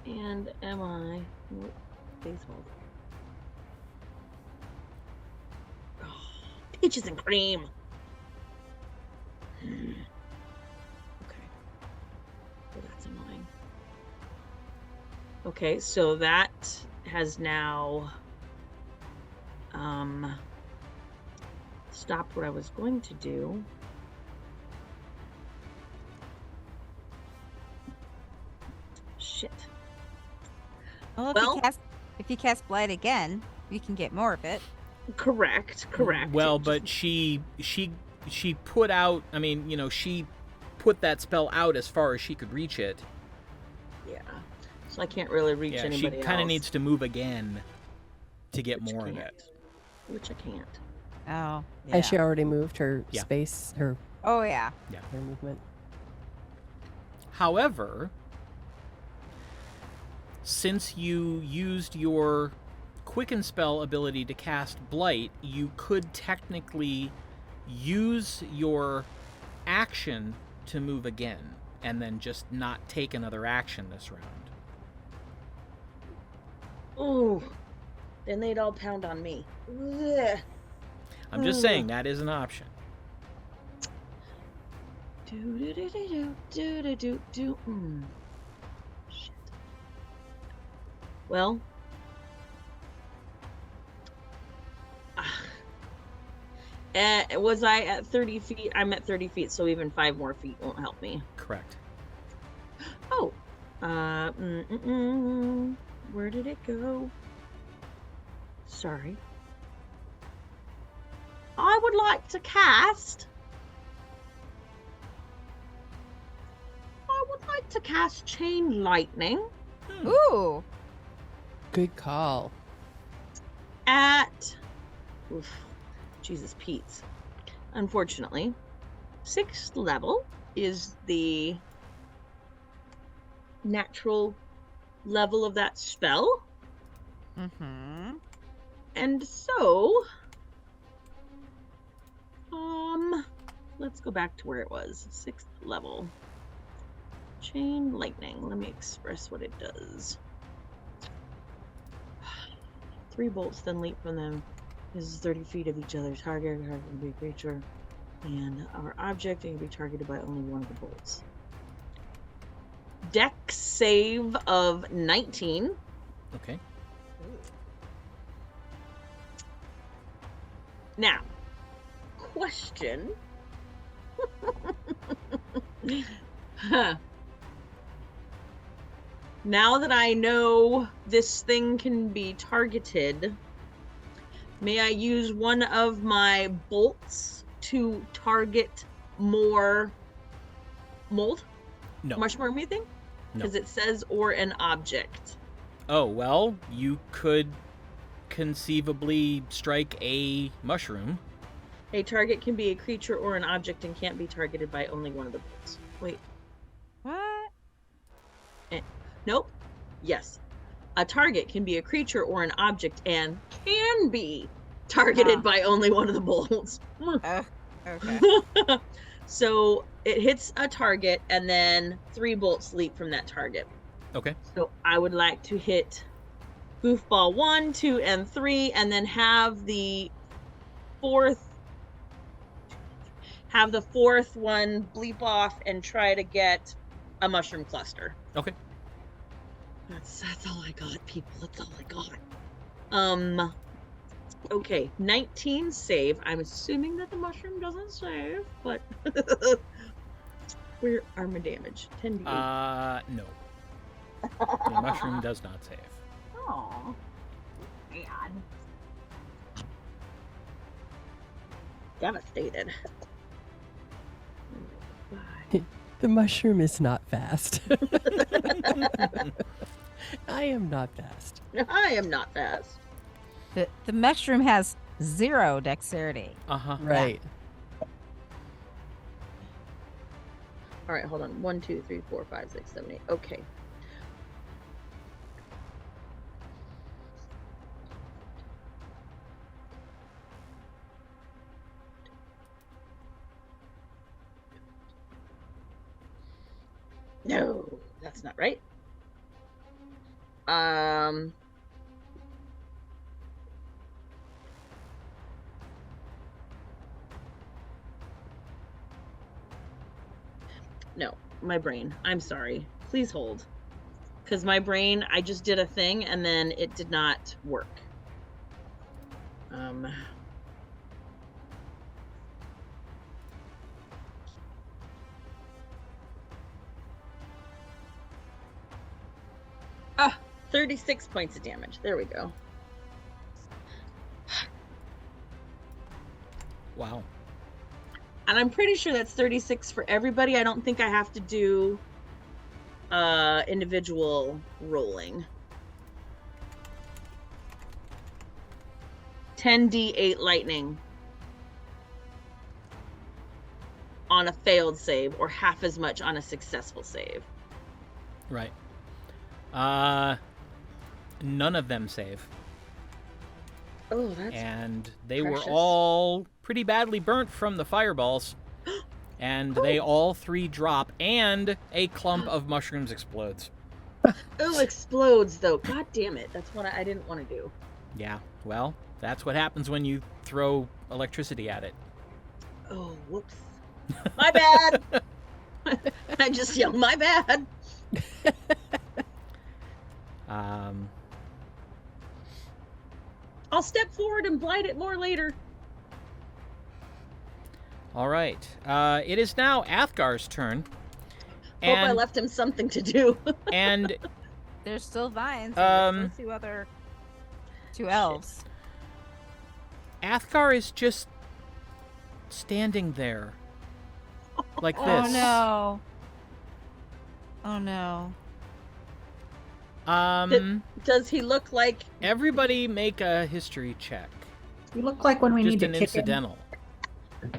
And am I... Baseball. Oh, peaches and cream. Okay. Well, that's annoying. Okay, so that has now stopped what I was going to do. Shit. Well, if you cast Blight again, you can get more of it. Correct. Well, but she put out, I mean, you know, she put that spell out as far as she could reach it. Yeah. So I can't really reach anybody else. She kind of needs to move again to get more of it. Which I can't. Oh, yeah. Has she already moved her space, her Oh, yeah. her movement? However, since you used your Quicken spell ability to cast Blight, you could technically use your action to move again, and then just not take another action this round. Ooh. Then they'd all pound on me. Ugh. I'm just saying that is an option. Do. Shit. Well. Was I at 30 feet? I'm at 30 feet, so even 5 more feet won't help me. Correct. Oh. Where did it go? Sorry. I would like to cast... Chain Lightning. Ooh. Good call. At... Oof. Jesus Pete's. Unfortunately, 6th level is the natural level of that spell. Mm-hmm. And so, let's go back to where it was. 6th level. Chain Lightning. Let me express what it does. 3 bolts then leap from them. This is 30 feet of each other's target. Target can be a creature and our object, and can be targeted by only one of the bolts. Dex save of 19. Okay. Now, question. Now that I know this thing can be targeted, may I use one of my bolts to target more mold? No. Mushroom, you think? No. Because it says or an object. Oh, well, you could conceivably strike a mushroom. A target can be a creature or an object and can't be targeted by only one of the bolts. Wait. What? Nope. Yes. A target can be a creature or an object and can be targeted by only one of the bolts. Okay. So it hits a target and then 3 bolts leap from that target. Okay. So I would like to hit Goofball 1, 2, and 3, and then have the fourth one bleep off and try to get a mushroom cluster. Okay. That's all I got, people. That's all I got. Okay, 19 save. I'm assuming that the mushroom doesn't save, but we're armor damage. 10 d8. No. The mushroom does not save. Oh, man. Devastated. The mushroom is not fast. I am not fast. I am not fast. The mushroom has 0 dexterity. Uh-huh. Right. All right, hold on. 1, 2, 3, 4, 5, 6, 7, 8. Okay. No, that's not right. No, my brain. I'm sorry. Please hold. Because my brain, I just did a thing and then it did not work. Ah, 36 points of damage. There we go. Wow. And I'm pretty sure that's 36 for everybody. I don't think I have to do individual rolling. 10d8 lightning on a failed save, or half as much on a successful save. Right. None of them save. Oh, that's And they were precious. all pretty badly burnt from the fireballs. And they all 3 drop, and a clump of mushrooms explodes. Oh, explodes though. God damn it. That's what I didn't want to do. Yeah, well, that's what happens when you throw electricity at it. Oh, whoops. My bad. I just yelled, my bad. I'll step forward and blight it more later. All right. It is now Athgar's turn. Hope I left him something to do. And There's still vines. Um, And there's two elves. Athgarr is just standing there. Like this. Oh no. Oh no. Does he look like... Everybody make a history check. You look like when we Just need to an kick him. incidental.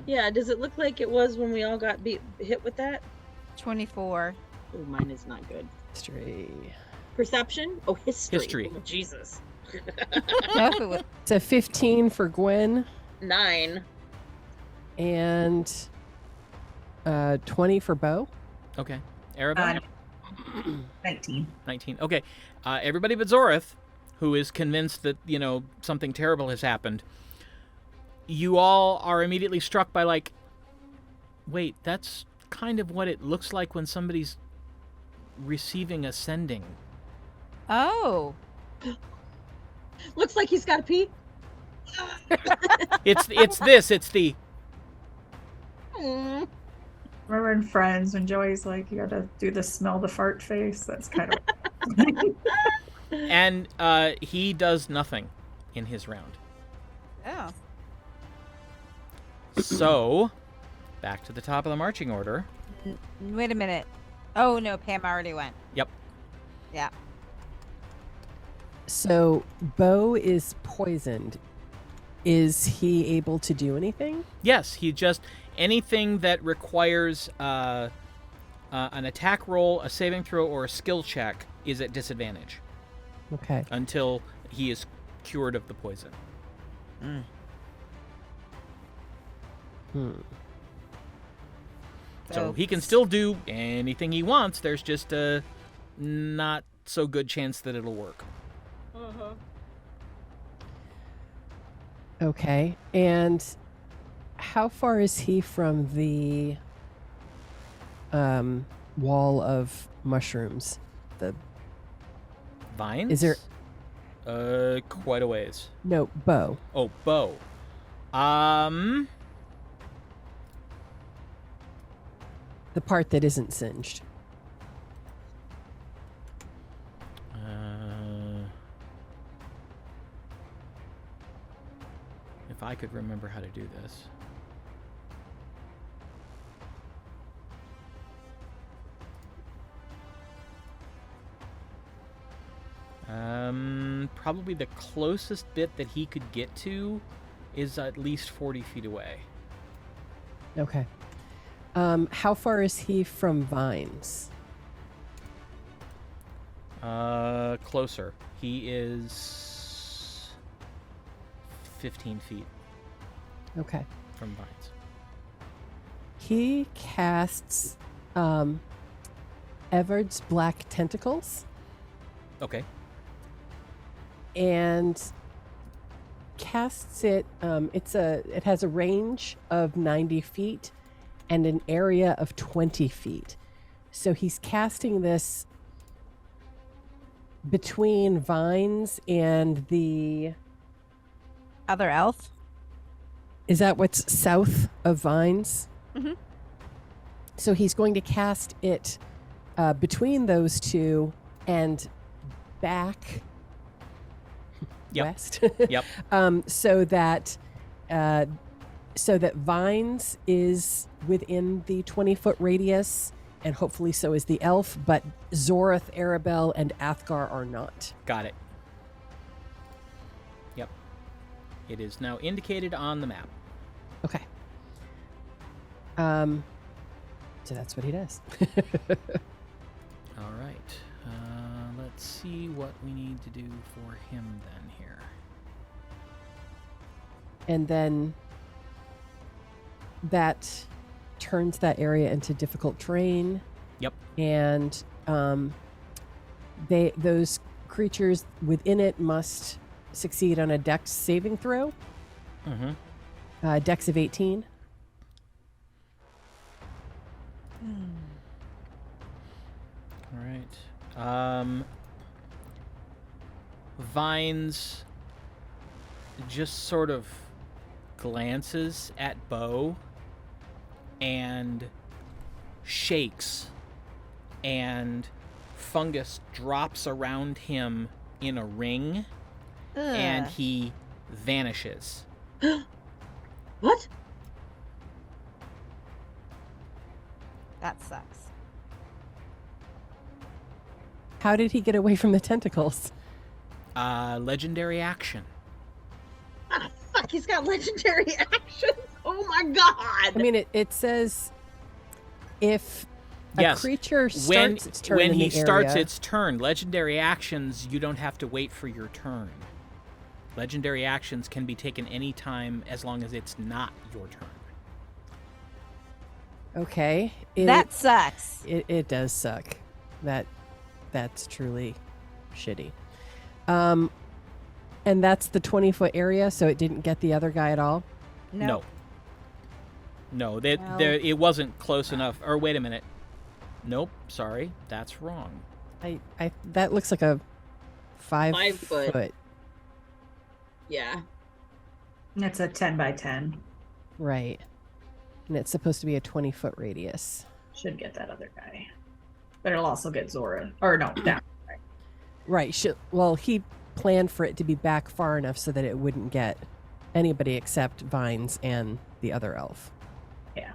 Yeah, does it look like it was when we all got hit with that? 24. Oh, mine is not good. History. Perception? Oh, history. History. Oh, Jesus. No, if it was It's a 15 for Gwen 9. and 20 for Bo. Okay. Arabelle? 19. 19. Okay. Everybody but Zorith, who is convinced that, something terrible has happened. You all are immediately struck by, like, wait, that's kind of what it looks like when somebody's receiving a sending. Oh. Looks like he's got to pee. It's the... Mm. Remember in Friends when Joey's like, you gotta do the smell the fart face? That's kind of. And he does nothing in his round. Oh. So, back to the top of the marching order. Wait a minute. Oh no, Pam already went. Yep. Yeah. So Bo is poisoned. Is he able to do anything? Yes, he just... Anything that requires an attack roll, a saving throw, or a skill check is at disadvantage Okay. until he is cured of the poison. So he can still do anything he wants. There's just a not so good chance that it'll work. Okay. And how far is he from the wall of mushrooms? The Vines? Is there- quite a ways. no Bo. Oh, bow. The part that isn't singed. If I could remember how to do this. Probably the closest bit that he could get to is at least 40 feet away. Okay. How far is he from vines? Closer. He is 15 feet Okay. from vines. He casts Everard's black tentacles Okay. and casts it. It has a range of 90 feet and an area of 20 feet. So he's casting this between vines and the. Other elf? Is that what's south of vines? Mhm. So he's going to cast it between those two and back Yep. west. Yep. So that vines is within the 20-foot radius, and hopefully so is the elf, but Zorith, Arabelle, and Athgarr are not. Got it. Yep. It is now indicated on the map. Okay. So that's what he does. All right. Let's see what we need to do for him then here. And then that turns that area into difficult terrain. Yep. And those creatures within it must succeed on a dex saving throw. Mm-hmm. Dex of 18. All right. Vines just sort of glances at Bo and shakes, and fungus drops around him in a ring, and Ugh. he vanishes. What? That sucks. How did he get away from the tentacles? Legendary action. Ah, fuck, he's got legendary actions. Oh my god. I mean, it says if a Yes, creature starts when its turn when in he the starts area, its turn, legendary actions, you don't have to wait for your turn. Legendary actions can be taken any time as long as it's not your turn. okay, That sucks. it does suck. That's truly shitty. And that's the 20-foot area, so it didn't get the other guy at all. No. Well- It wasn't close enough. Or wait a minute. Nope, sorry. That's wrong. I that looks like a 5 5 foot. foot. Yeah. It's a 10 by 10. Right. And it's supposed to be a 20-foot radius. Should get that other guy. But it'll also get Zora. Or no, down. Right. Well, he planned for it to be back far enough so that it wouldn't get anybody except Vines and the other elf. Yeah.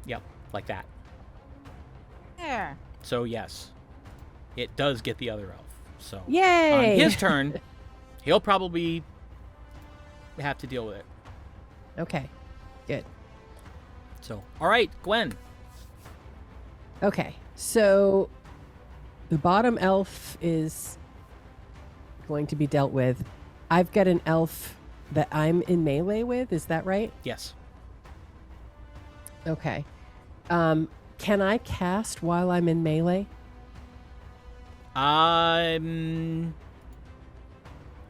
Yep, like that. There. So yes, it does get the other elf. So Yay! on his turn, he'll probably have to deal with it. Okay. Good. So, all right, Gwen. Okay. So the bottom elf is going to be dealt with. I've got an elf that I'm in melee with. Is that right? Yes. Okay. Can I cast while I'm in melee? I'm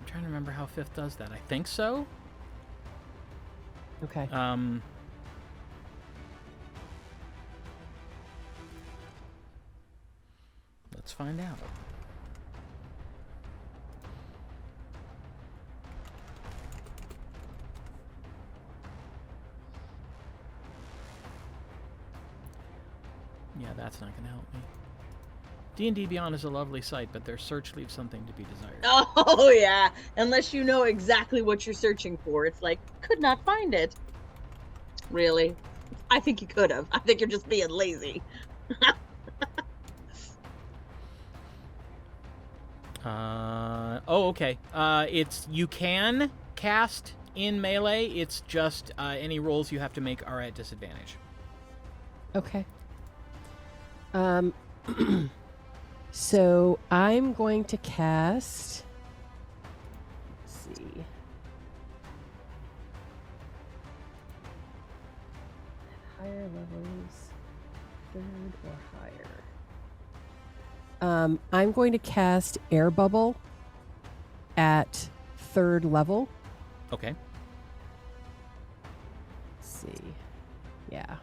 trying to remember how 5th does that. I think so. Okay. Let's find out. Yeah, that's not going to help me. D&D Beyond is a lovely site, but their search leaves something to be desired. Oh yeah. Unless you know exactly what you're searching for. It's like, could not find it. Really? I think you could have. I think you're just being lazy. Okay. It's you can cast in melee. It's just any rolls you have to make are at disadvantage. Okay. So I'm going to cast. Let's see. Higher levels, 3rd or higher. I'm going to cast Air Bubble at 3rd level. Okay. Let's see. Yeah.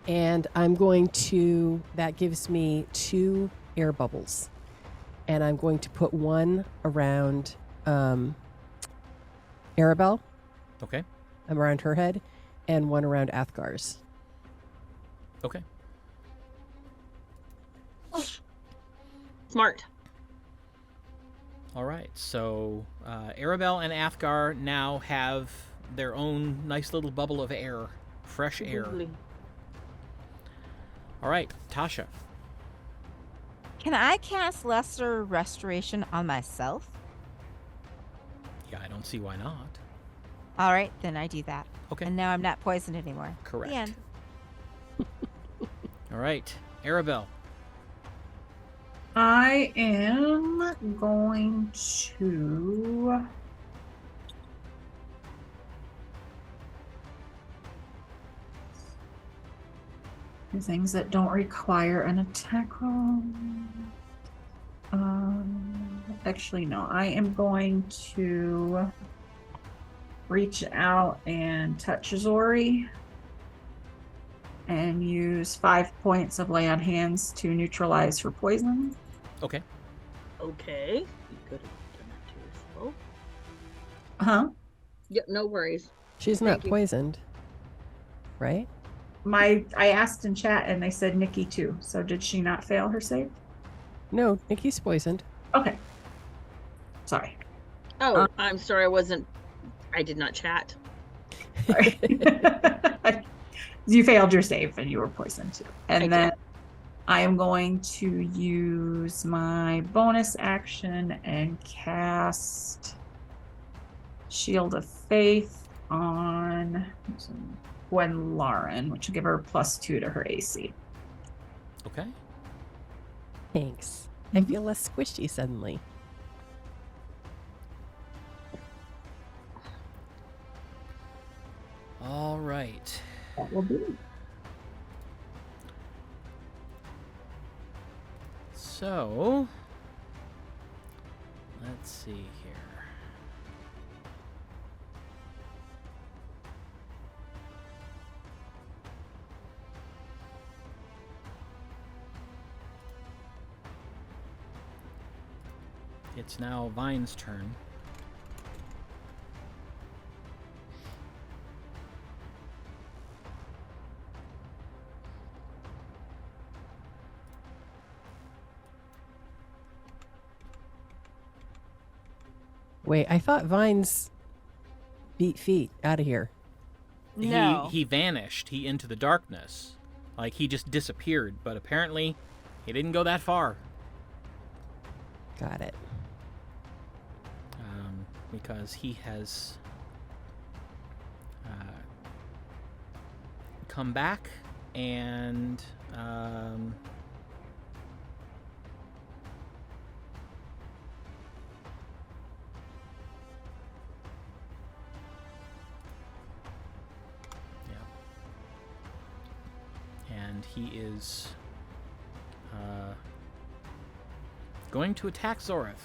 And I'm going to, that gives me 2 air bubbles. And I'm going to put one around Arabelle, Okay. around her head, and one around Athgar's. Okay. Smart. All right. So Arabelle and Athgarr now have their own nice little bubble of air, fresh air. Lovely. All right, Tasha. Can I cast Lesser Restoration on myself? Yeah, I don't see why not. All right, then I do that. Okay. And now I'm not poisoned anymore. Correct. The end. All right, Arabelle. I am going to do things that don't require an attack roll. Actually, no. I am going to reach out and touch Zori and use 5 points of lay on hands to neutralize her poison. Okay. Okay. You could have done that to yourself. Huh? Yep, no worries. She's Thank not you. poisoned, right? I asked in chat and they said Nikki too. So did she not fail her save? No, Nikki's poisoned. Okay. Sorry. Oh, I'm sorry, I did not chat. Sorry. You failed your save and you were poisoned too. And then I am going to use my bonus action and cast Shield of Faith on Gwen Lauren, which will give her +2 to her AC. Okay. Thanks. I feel less squishy suddenly. All right. That will do. So, let's see here. It's now Vine's turn. Wait, I thought Vines beat feet out of here. No. He vanished. He into the darkness. Like he just disappeared, but apparently he didn't go that far. Got it. Because he has come back and and he is going to attack Zoreth.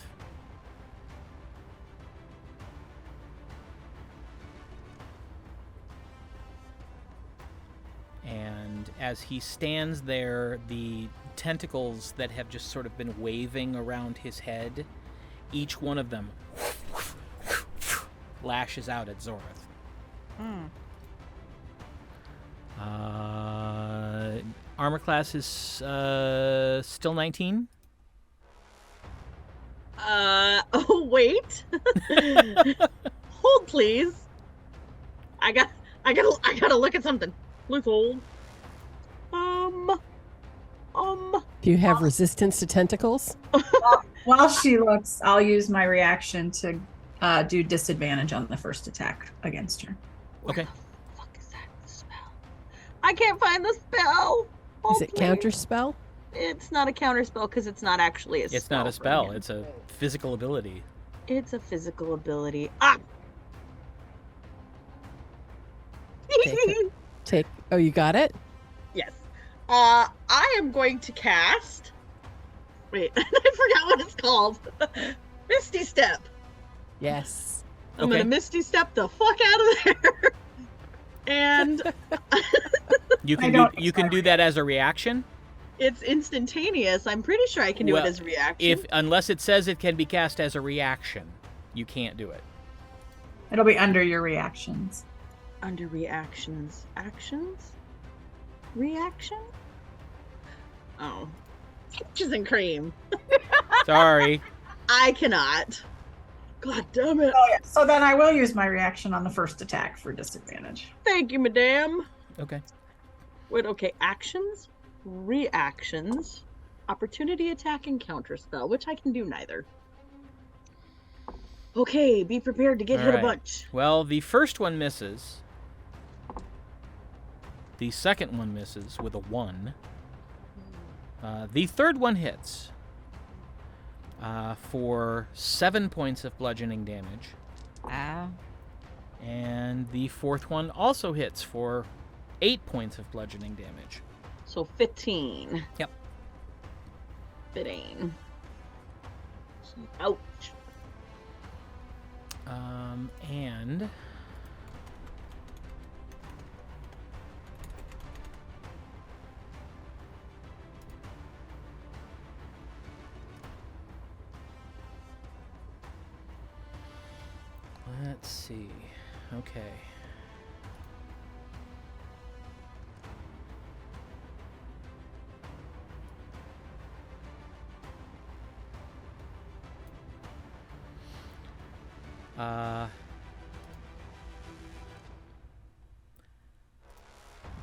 And as he stands there, the tentacles that have just sort of been waving around his head, each one of them lashes out at Zoreth. Armor class is still 19. Oh wait. Hold please. I gotta look at something. Please hold. Do you have resistance to tentacles? While she looks, I'll use my reaction to do disadvantage on the first attack against her. Okay. Where the fuck is that spell? I can't find the spell. Is it counter spell? It's not a counter spell because it's not actually a spell. It's not a spell. Rogan. It's a physical ability. It's a physical ability. Ah! Take. Oh, you got it? Yes. I am going to cast. Wait, I forgot what it's called. Misty Step. Yes. I'm Okay. gonna Misty Step the fuck out of there. And You can don't you can do that as a reaction. it's instantaneous. I'm pretty sure I can do Well, it as a reaction. Unless it says it can be cast as a reaction, you can't do it. It'll be under your reactions. Under reactions. Actions? Reaction? Oh. Peaches and cream. Sorry. I cannot. God damn it. Oh yeah. So then I will use my reaction on the first attack for disadvantage. Thank you, madame. Okay. Wait, okay. Actions, reactions, opportunity attack, and counter spell, which I can do neither. Okay, be prepared to get hit a Alright. bunch. Well, the first one misses. The second one misses with a 1. The third one hits for 7 points of bludgeoning damage. Ah. And the fourth one also hits for 8 points of bludgeoning damage. So 15. Yep. 15. Ouch. And let's see. Okay.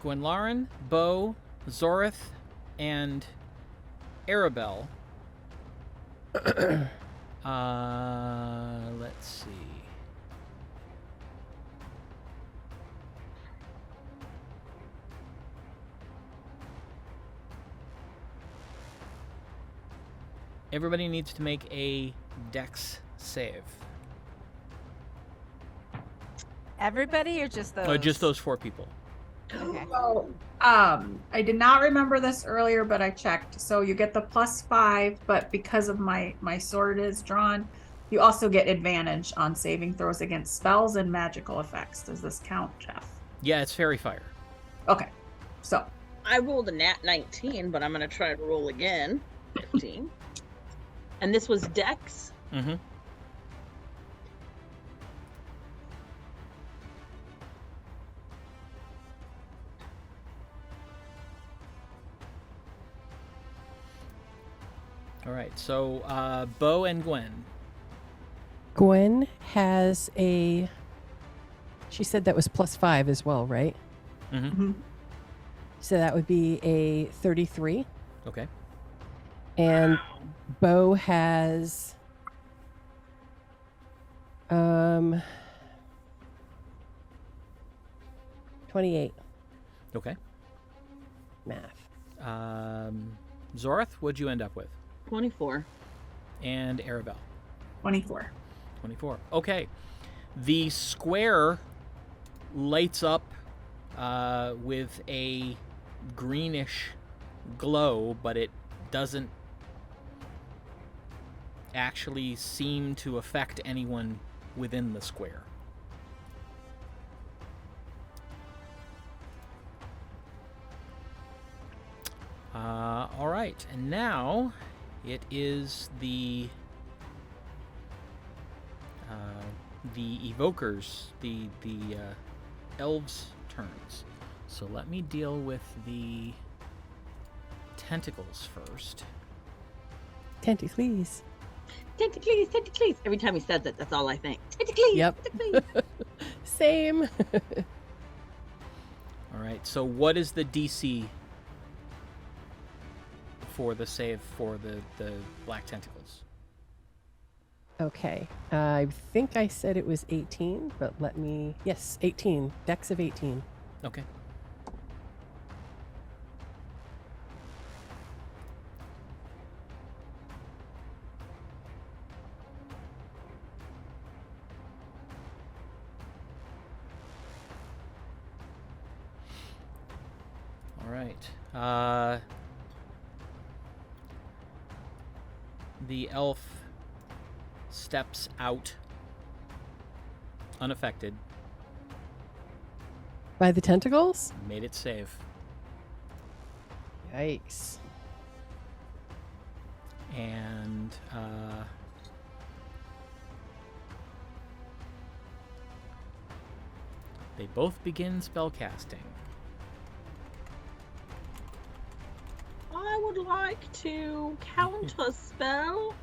Gwenlaren, Bo, Zorith, and Arabelle. Let's see. Everybody needs to make a dex save. Everybody or just those? Oh, just those 4 people. Okay. So, I did not remember this earlier, but I checked. So you get the +5, but because of my sword is drawn, you also get advantage on saving throws against spells and magical effects. Does this count, Jeff? Yeah, it's fairy fire. Okay. So I rolled a nat 19, but I'm going to try to roll again. 15. And this was Dex. Mm-hmm. All right, so Bo and Gwen. Gwen has a. She said that was +5 as well, right? Mm-hmm. So that would be a 33. Okay. And Bo has 28. Okay. Math. Zorith, what'd you end up with? 24. And Arabelle. 24. 24. Okay. The square lights up with a greenish glow, but it doesn't actually seem to affect anyone within the square. All right, and now it is the evokers, the elves' turns. So let me deal with the tentacles first. Tentacles. Tentacles, tentacles. Every time he says it, that's all I think. Tentacles. Yep. Tentacles. Same. All right, so what is the DC for the save for the black tentacles. Okay. I think I said it was 18, but let me... Yes, 18. Dex of 18. Okay. All right. The elf steps out unaffected. By the tentacles? Made it save. Yikes. And they both begin spellcasting. I would like to counter spell.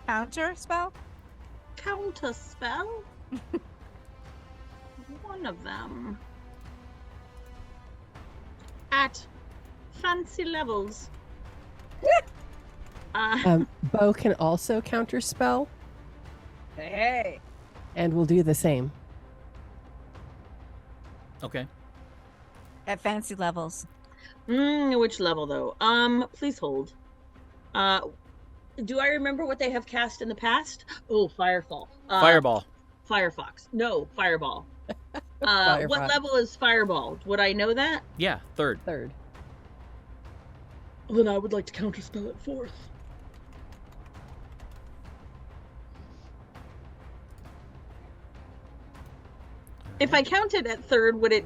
Counter spell? Counter spell. One of them. At fancy levels. Bo can also counterspell, Hey. and we'll do the same. Okay. At fancy levels. Which level though? Please hold. Do I remember what they have cast in the past? Oh, Firefall. Fireball. Firefox. No, Fireball. Firefox. What level is Fireball? Would I know that? Yeah, third. Third. Then I would like to counterspell it fourth. If I counted at third, would it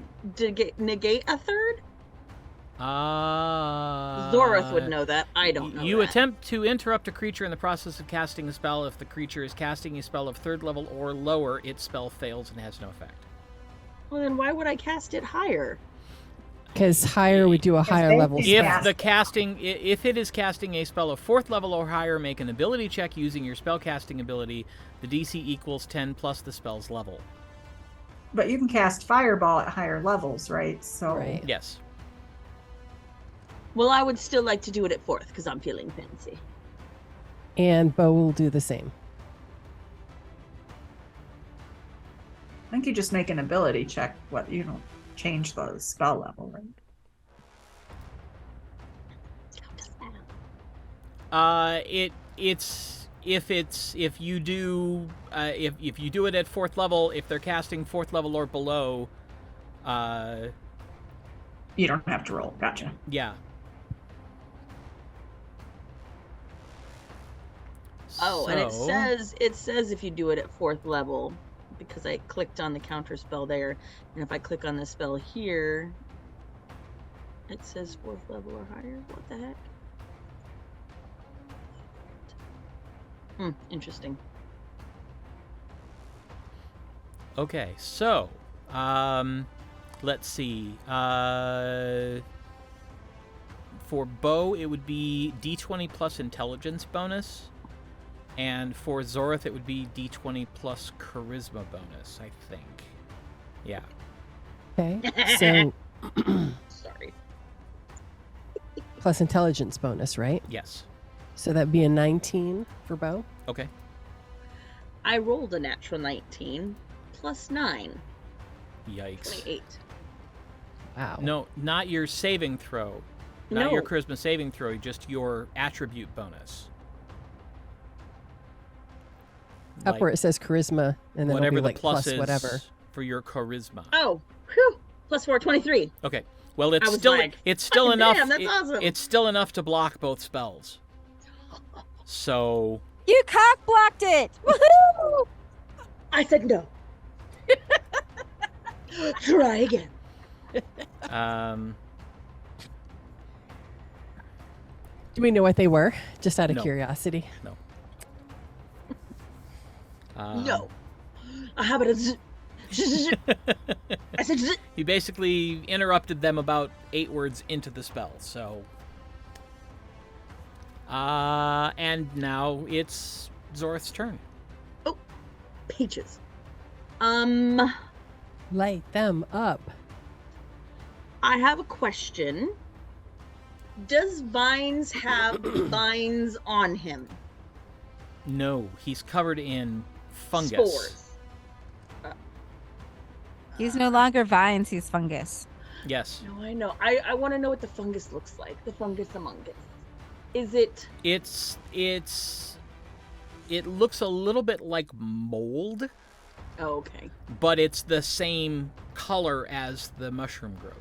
negate a third? Zorith would know that. I don't know You that. attempt to interrupt a creature in the process of casting a spell. If the creature is casting a spell of third level or lower, its spell fails and has no effect. Well, then why would I cast it higher? Because higher would do a higher they- level if If spell. the casting, if it is casting a spell of fourth level or higher, make an ability check using your spellcasting ability. The DC equals 10 plus the spell's level. But you can cast Fireball at higher levels, right? So Right. Yes. Well, I would still like to do it at fourth because I'm feeling fancy. And Bo will do the same. I think you just make an ability check. What you don't change the spell level, right? If you do it at fourth level, if they're casting fourth level or below, You don't have to roll. Gotcha. yeah. Oh, and So- it says if you do it at fourth level, because I clicked on the counter spell there, and if I click on the spell here, it says fourth level or higher. What the heck? Interesting. Okay, so let's see. For Bo, it would be D20 plus intelligence bonus, and for Zorith, it would be D20 plus charisma bonus. I think. Yeah. Okay. So Sorry. plus intelligence bonus, right? Yes. So that'd be a 19 for Bo. Okay. I rolled a natural 19 plus 9, Yikes. 28. Wow. No, not your saving throw. Not your No. charisma saving throw, just your attribute bonus. Up where it says charisma, and then whatever it'll be the like plus plus is whatever. for your charisma. Oh, whew. Plus 4, 23. Okay. Well, it's I was still like, it's still "Fucking enough. damn, that's awesome." It's still enough to block both spells. So You cock blocked it! Woohoo! I said no. Try again. Do we know what they were? Just out of No. curiosity. No. How about a z- I said z- He basically interrupted them about 8 words into the spell. So and now it's Zorith's turn. peaches. Light them up. I have a question. Does Vines have vines on him? No, he's covered in fungus. Spores. He's no longer vines, he's fungus. Yes. No, I know. I want to know what the fungus looks like. The fungus among us. Is it? It looks a little bit like mold, Oh, okay. but it's the same color as the mushroom grove.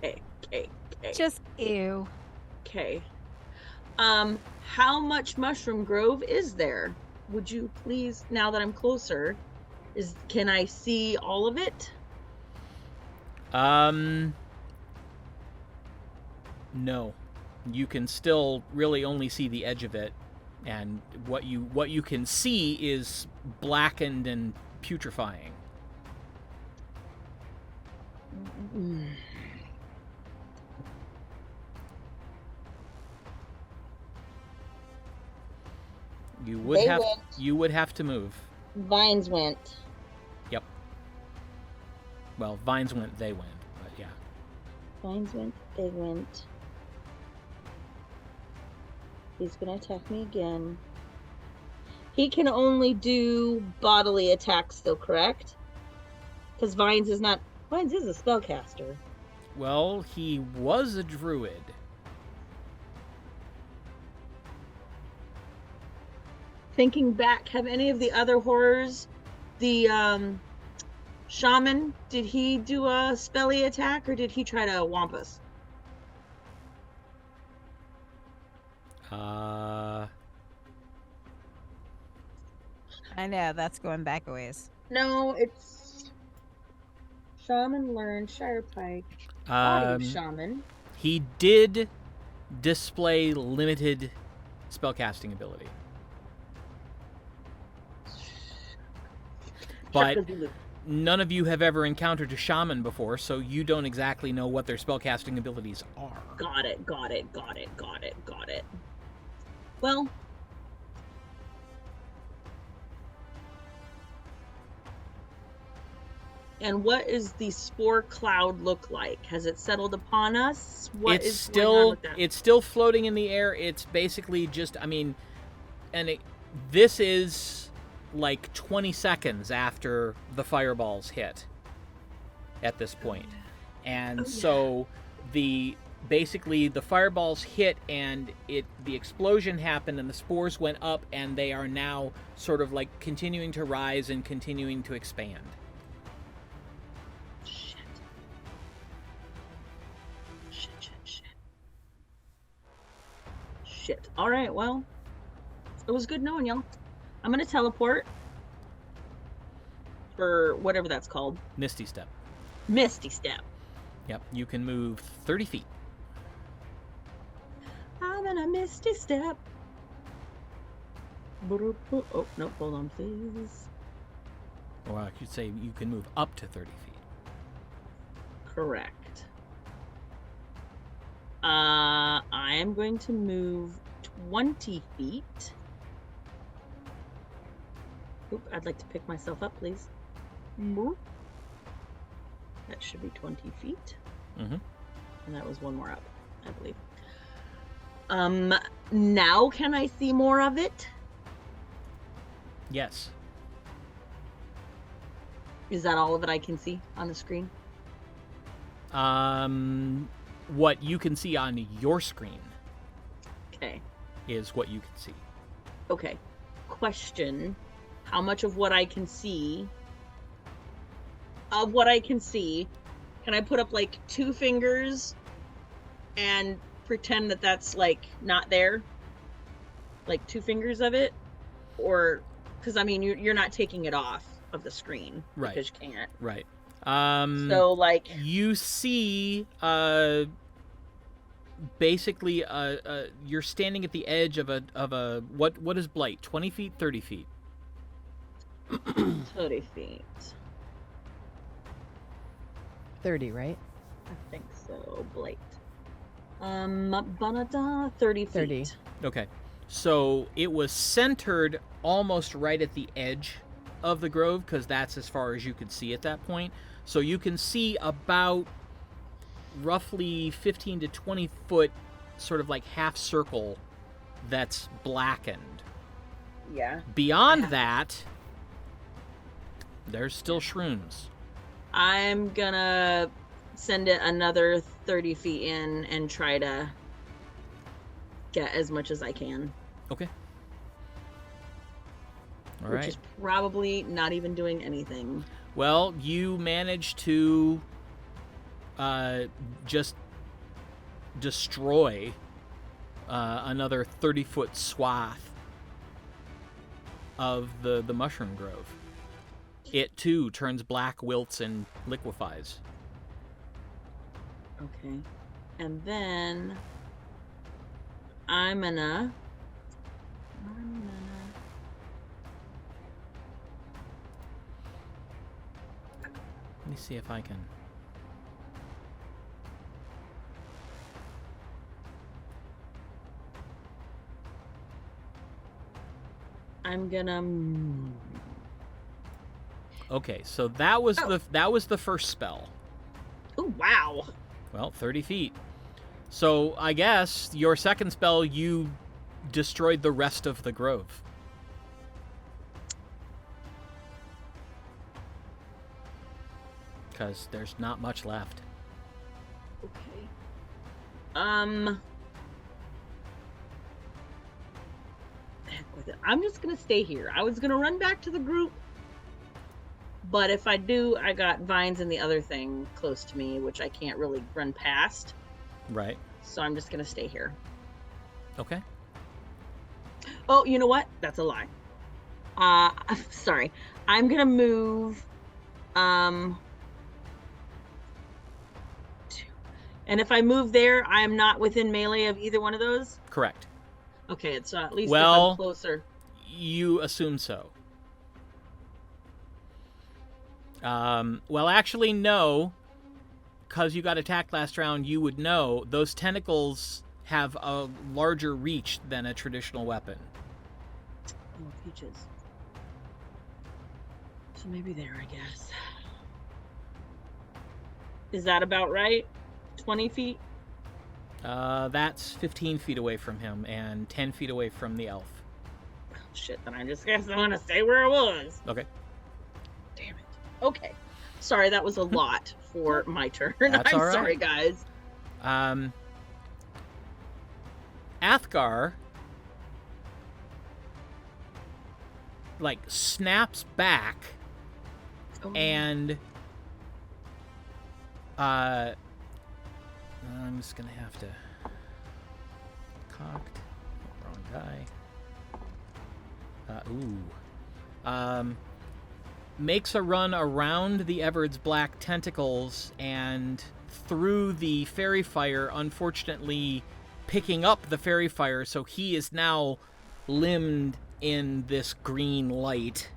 Okay. Just ew. Okay. How much mushroom grove is there? Would you please, now that I'm closer, can I see all of it? No. You can still really only see the edge of it, and what you can see is blackened and putrefying. You would have to move. Vines went. Yep. Well, vines went, they went, but yeah. Vines went, they went. He's gonna attack me again. He can only do bodily attacks though, correct? Because Vines is a spellcaster. Well, he was a druid. Thinking back, have any of the other horrors, the shaman, did he do a spelly attack or did he try to womp us? I know, that's going back a ways. No, it's shaman learned Shirepike. Body shaman. He did display limited spellcasting ability. But none of you have ever encountered a shaman before, so you don't exactly know what their spellcasting abilities are. Got it. Well, and what is the spore cloud look like? Has it settled upon us? It's still floating in the air. It's basically just, this is like 20 seconds after the fireballs hit at this point. And so basically the fireballs hit and the explosion happened and the spores went up and they are now sort of like continuing to rise and continuing to expand. Shit. All right, well, it was good knowing y'all. I'm gonna teleport for whatever that's called. Misty Step. Yep, you can move 30 feet. I'm in a misty step. Oh, no, hold on, please. Or I could say you can move up to 30 feet. Correct. I am going to move 20 feet. Oop, I'd like to pick myself up, please. That should be 20 feet. Mm-hmm. And that was one more up, I believe. Now can I see more of it? Yes. Is that all of it I can see on the screen? What you can see on your screen Okay. is what you can see. Okay. Question. How much of what I can see, can I put up like 2 fingers and pretend that that's like not there? Like 2 fingers of it? Or, because you're not taking it off of the screen. Right. Because you can't. Right. So like you see basically you're standing at the edge of a what is Blight? 20 feet, 30 feet? 30 feet. 30, right? I think so. Blight. 30 feet. 30. Okay. So it was centered almost right at the edge of the grove because that's as far as you could see at that point. So you can see about roughly 15 to 20 foot sort of like half circle that's blackened. Yeah. Beyond that, there's still shrooms. I'm gonna send it another 30 feet in and try to get as much as I can. Okay. All which right. is probably not even doing anything. Well, you manage to just destroy another 30-foot swath of the mushroom grove. It, too, turns black, wilts, and liquefies. Okay. And then I'm gonna Let me see if I can... Okay, so that was the first spell. Oh, wow. Well, 30 feet. So I guess your second spell, you destroyed the rest of the grove. Because there's not much left. Okay. Heck with it. I'm just gonna stay here. I was gonna run back to the group, but if I do, I got vines and the other thing close to me, which I can't really run past. Right. So I'm just gonna stay here. Okay. Oh, you know what? That's a lie. Sorry. I'm gonna move. And if I move there, I am not within melee of either one of those? Correct. Okay, it's at least if Well, I'm closer. You assume so. Well, actually, no. Because you got attacked last round, you would know those tentacles have a larger reach than a traditional weapon. Oh, peaches. So maybe there, I guess. Is that about right? 20 feet? That's 15 feet away from him and 10 feet away from the elf. Oh, shit, then I just guess I want to stay where I was. Okay. Damn it. Okay. Sorry, that was a lot for my turn. That's I'm all right. sorry, guys. Athgarr snaps back and I'm just gonna have to cocked. Wrong guy. Makes a run around the Everard's black tentacles and through the fairy fire, unfortunately picking up the fairy fire, so he is now limbed in this green light.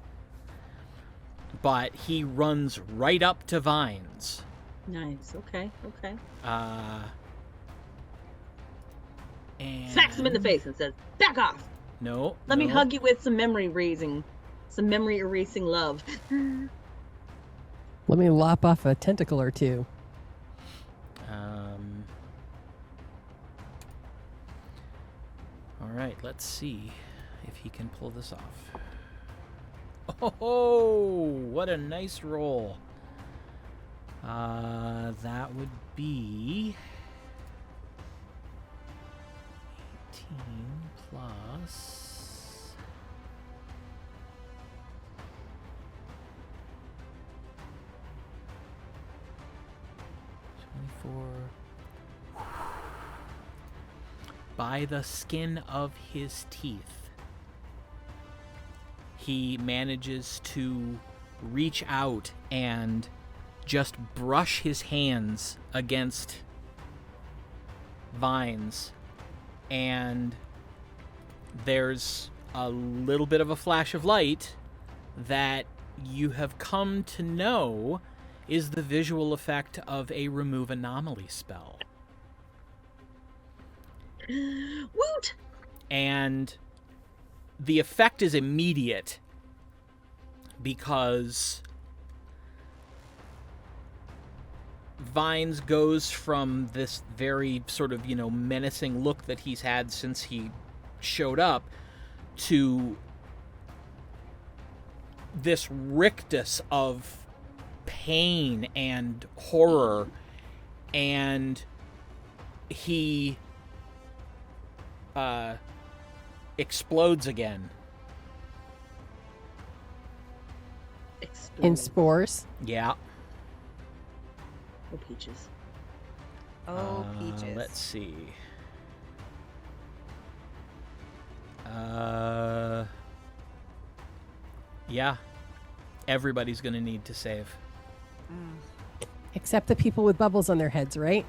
But he runs right up to Vines. Nice. Okay. And Smacks him in the face and says, "Back off! No. Let me hug you with some memory erasing love." Let me lop off a tentacle or two. All right, let's see if he can pull this off. Oh, what a nice roll. That would be 18 plus 24. By the skin of his teeth, he manages to reach out and just brush his hands against Vines, and there's a little bit of a flash of light that you have come to know is the visual effect of a remove anomaly spell. Woot! And the effect is immediate because Vines goes from this very sort of, menacing look that he's had since he showed up to this rictus of pain and horror, and he explodes again. In spores. Yeah. Oh, Peaches. Oh, Peaches. Let's see. Yeah. Everybody's gonna need to save. Except the people with bubbles on their heads, right?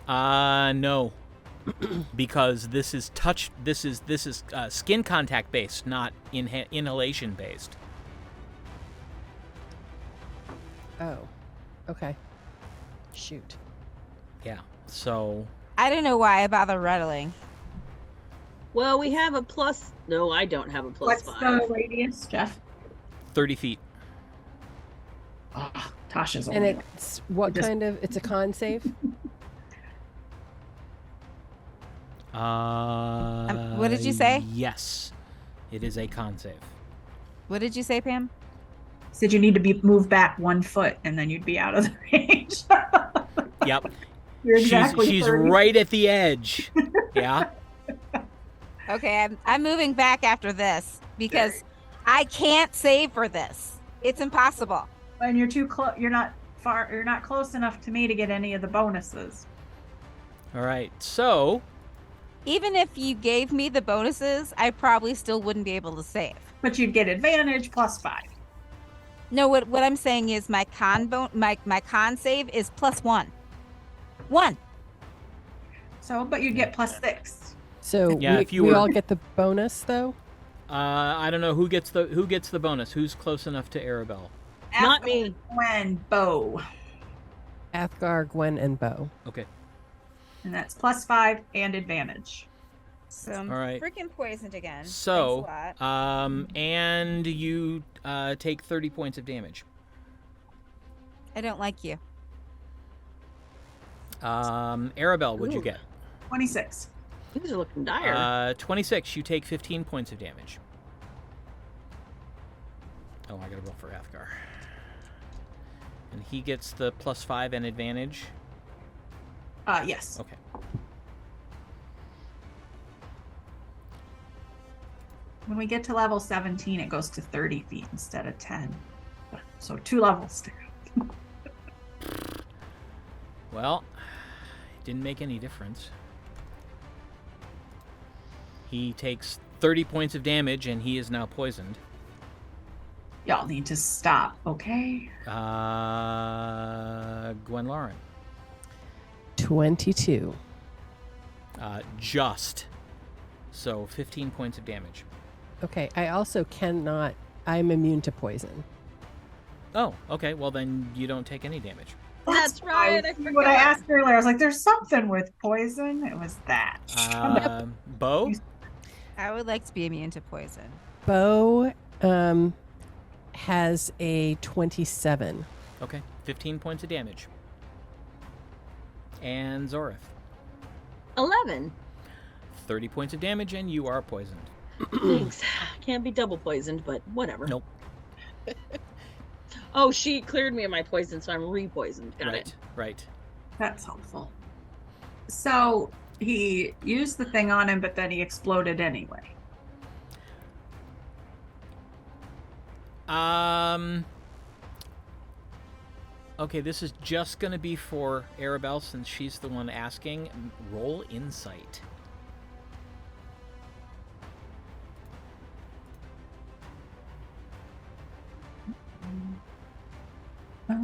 No. Because this is skin contact based, not inhalation based. Oh. Okay. Shoot. Yeah. So I don't know why I bother rattling. Well, we have a plus. No, I don't have a plus What's 5. the radius, Jeff? 30 feet. Ah, Tasha's And only. it's what Just- kind of? It's a con save. What did you say? Yes. It is a con save. What did you say, Pam? Said you need to be moved back 1 foot, and then you'd be out of the range. Yep. You're exactly she's 30. right at the edge. Yeah. Okay, I'm moving back after this because I can't save for this. It's impossible. And you're too close. You're not far. You're not close enough to me to get any of the bonuses. All right. So, Even if you gave me the bonuses, I probably still wouldn't be able to save. But you'd get advantage plus 5. No, what I'm saying is my con save is +1. 1. So, but you'd get plus 6. So Yeah, we, if you we were- all get the bonus though. I don't know who gets the bonus. Who's close enough to Arabelle? Not me. When Bo, Athgarr, Gwen, and Bo. Okay. and that's plus 5 and advantage. So I'm All right. freaking poisoned again. So, Thanks a lot. and you take 30 points of damage. I don't like you. Arabelle, what'd you Ooh. get? 26. These are looking dire. 26. You take 15 points of damage. Oh, I gotta roll for Athgarr. And he gets the plus 5 and advantage. Yes. Okay. When we get to level 17, it goes to 30 feet instead of 10. So 2 levels down. Well, it didn't make any difference. He takes 30 points of damage, and he is now poisoned. Y'all need to stop, okay? Gwen Lauren. 22. Just. So 15 points of damage. Okay. I also cannot. I'm immune to poison. Oh, okay. Well, then you don't take any damage. That's right. I What I forgot. asked earlier, I was like, there's something with poison. It was that. Bo? I would like to be immune to poison. Bo has a 27. Okay. 15 points of damage. And Zorith. 11. 30 points of damage, and you are poisoned. Thanks. Can't be double poisoned, but whatever. Nope. Oh, she cleared me of my poison, so I'm re-poisoned. Got it. Right. That's helpful. So he used the thing on him, but then he exploded anyway. Okay, this is just going to be for Arabelle since she's the one asking. Roll insight. Uh,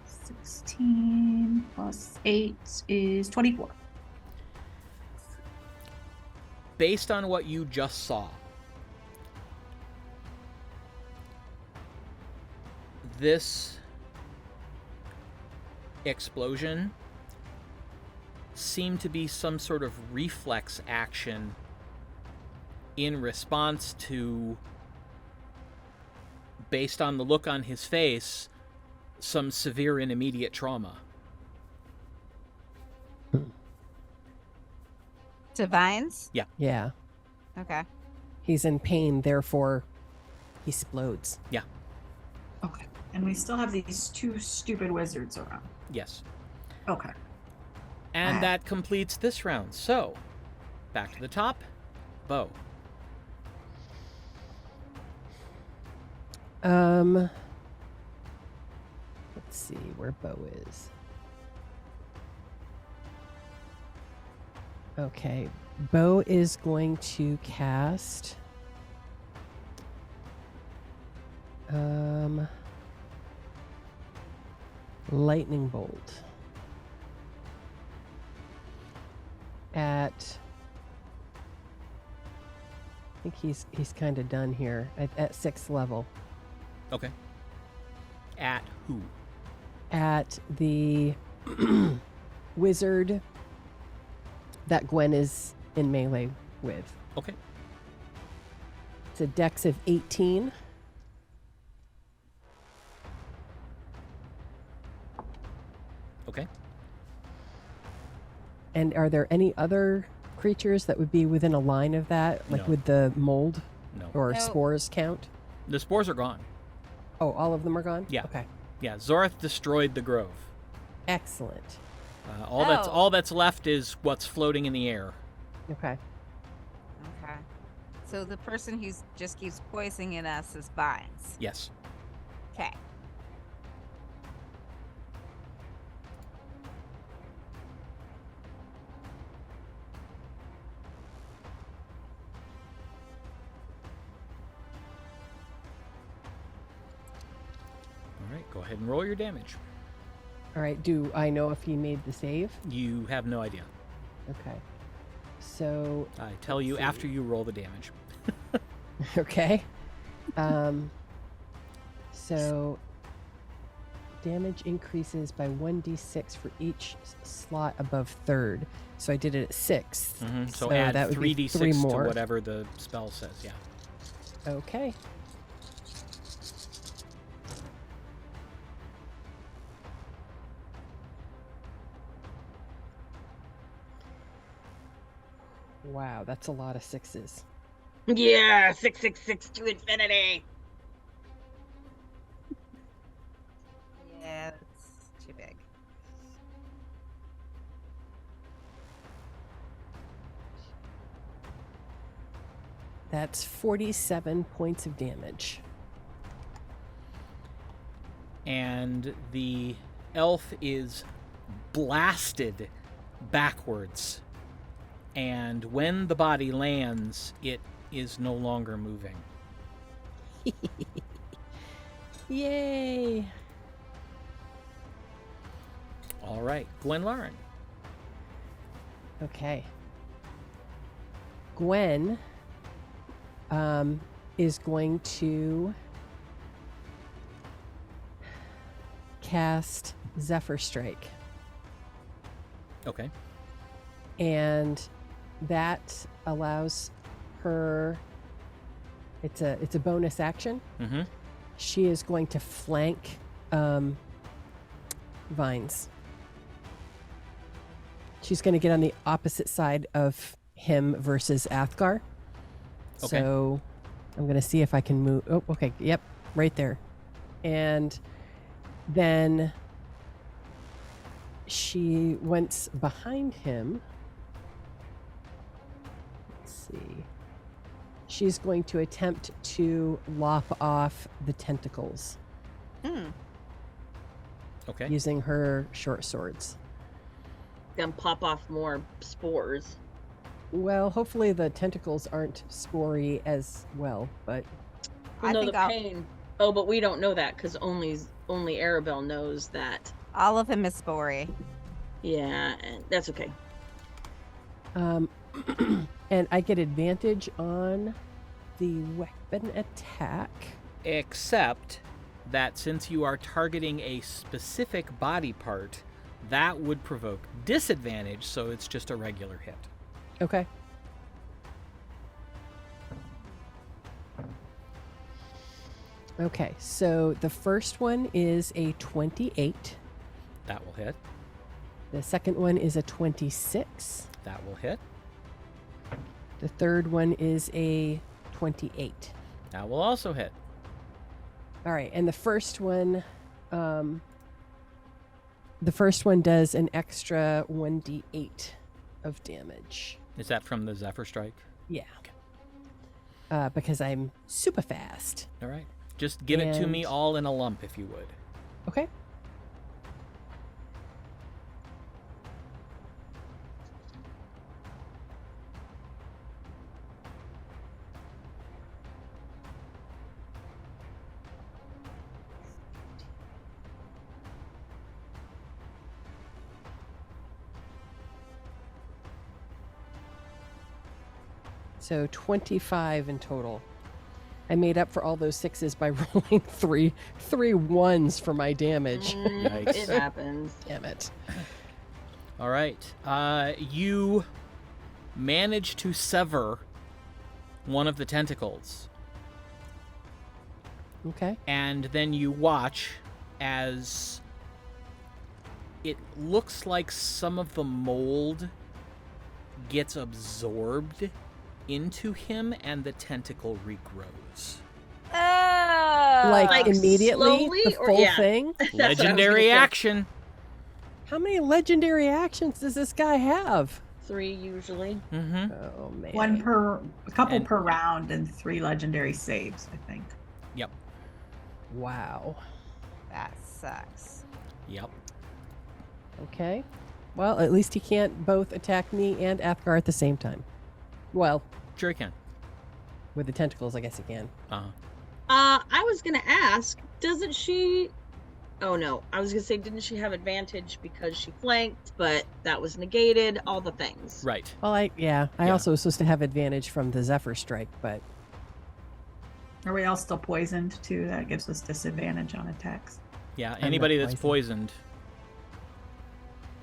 16 plus 8 is 24. Based on what you just saw, this explosion seemed to be some sort of reflex action in response to, based on the look on his face, some severe and immediate trauma. To vines? Yeah. Okay. He's in pain, therefore he explodes. Okay. And we still have these 2 stupid wizards around. Yes. Okay. And that completes this round. So, back to the top. Bo. Let's see where Bo is. Okay. Bo is going to cast lightning bolt at, I think he's kind of done here at 6th level. Okay. At who? At the wizard that Gwen is in melee with. Okay. It's a dex of 18. Okay. And are there any other creatures that would be within a line of that? Like, No. would the mold No. or No. spores count? The spores are gone. Oh, all of them are gone? Yeah. Okay. Yeah, Zorth destroyed the grove. Excellent. All that's left is what's floating in the air. Okay. Okay. So the person who just keeps poisoning us is vines. Yes. Okay. All right, go ahead and roll your damage. All right. Do I know if he made the save? You have no idea. Okay. So, I tell you Let's after you roll the damage. okay. So damage increases by 1d6 for each slot above 3rd. So I did it at 6th. So add that would be 3d6 3 to more. whatever the spell says, yeah. Okay. Wow, that's a lot of 6s. Yeah, 666 to infinity. Yeah, that's too big. That's 47 points of damage. And the elf is blasted backwards. And when the body lands, it is no longer moving. Yay! All right, Gwen Lauren. Okay. Gwen is going to cast Zephyr Strike. Okay. And that allows her, it's a bonus action. Mm-hmm. She is going to flank Vines. She's going to get on the opposite side of him versus Athgarr. Okay. So I'm going to see if I can move. Oh, okay. Yep. Right there. And then she went behind him. Let's see. She's going to attempt to lop off the tentacles Okay. using her short swords. Gonna pop off more spores. Well, hopefully the tentacles aren't spory as well, but Well, I no, think the pain. Oh, but we don't know that because only Arabelle knows that. all of him is spory. Yeah, and that's okay. and I get advantage on the weapon attack. Except that since you are targeting a specific body part, that would provoke disadvantage, so it's just a regular hit. Okay. Okay, so the first one is a 28. That will hit. The second one is a 26. That will hit. The third one is a 28. That will also hit. All right, and the first one does an extra 1d8 of damage. Is that from the Zephyr Strike? Yeah. Because I'm super fast. All right. Just give it to me And- all in a lump, if you would. Okay. So 25 in total. I made up for all those sixes by rolling three ones for my damage. Yikes. It happens. Damn it. All right. You manage to sever one of the tentacles, Okay. and then you watch as it looks like some of the mold gets absorbed into him and the tentacle regrows. Oh. Like immediately, slowly the or- full yeah. thing. That's what I was gonna Legendary say. action. How many legendary actions does this guy have? 3 usually. Mm-hmm. Oh man. A couple And- per round, and 3 legendary saves, I think. Yep. Wow. That sucks. Yep. Okay. Well, at least he can't both attack me and Athgarr at the same time. Well, Sure you can. with the tentacles, I guess he can. Uh-huh. I was gonna ask, doesn't she? Oh no, I was gonna say, didn't she have advantage because she flanked, but that was negated. All the things. Right. Well, I Yeah. also was supposed to have advantage from the Zephyr Strike, but Are we all still poisoned too? That gives us disadvantage on attacks. Yeah, not anybody that's poisoned. poisoned.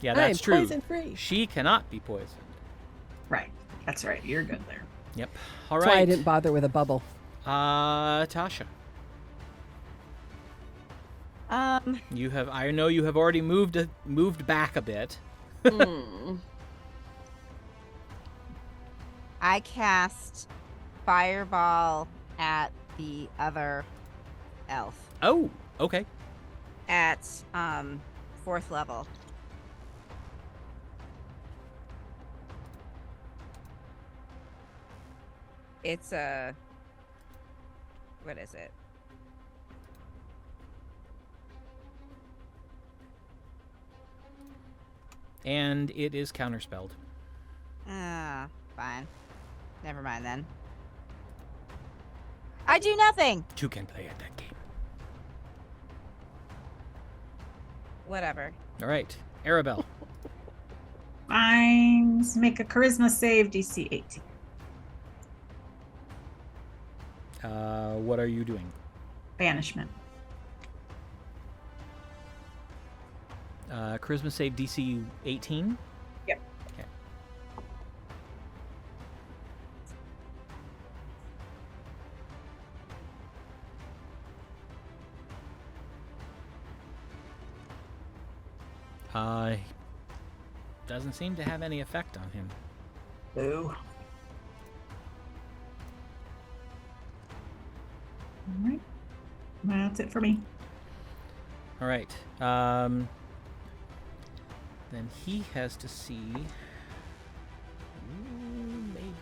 Yeah, that's I'm true. poison free. She cannot be poisoned. Right. That's right. You're good there. Yep. All That's why I right. didn't bother with a bubble. Tasha, I know you have already moved back a bit. Hmm. I cast Fireball at the other elf Oh, okay. at 4th level. It's a what is it? And it is counterspelled. Ah, fine. Never mind then. I do nothing. Two can play at that game. Whatever. All right, Arabelle. Make a charisma save, DC 18. What are you doing? Banishment. Charisma save DC 18. Yep. Okay. Doesn't seem to have any effect on him. Boo. All right. That's it for me. All right. Then he has to see. Maybe.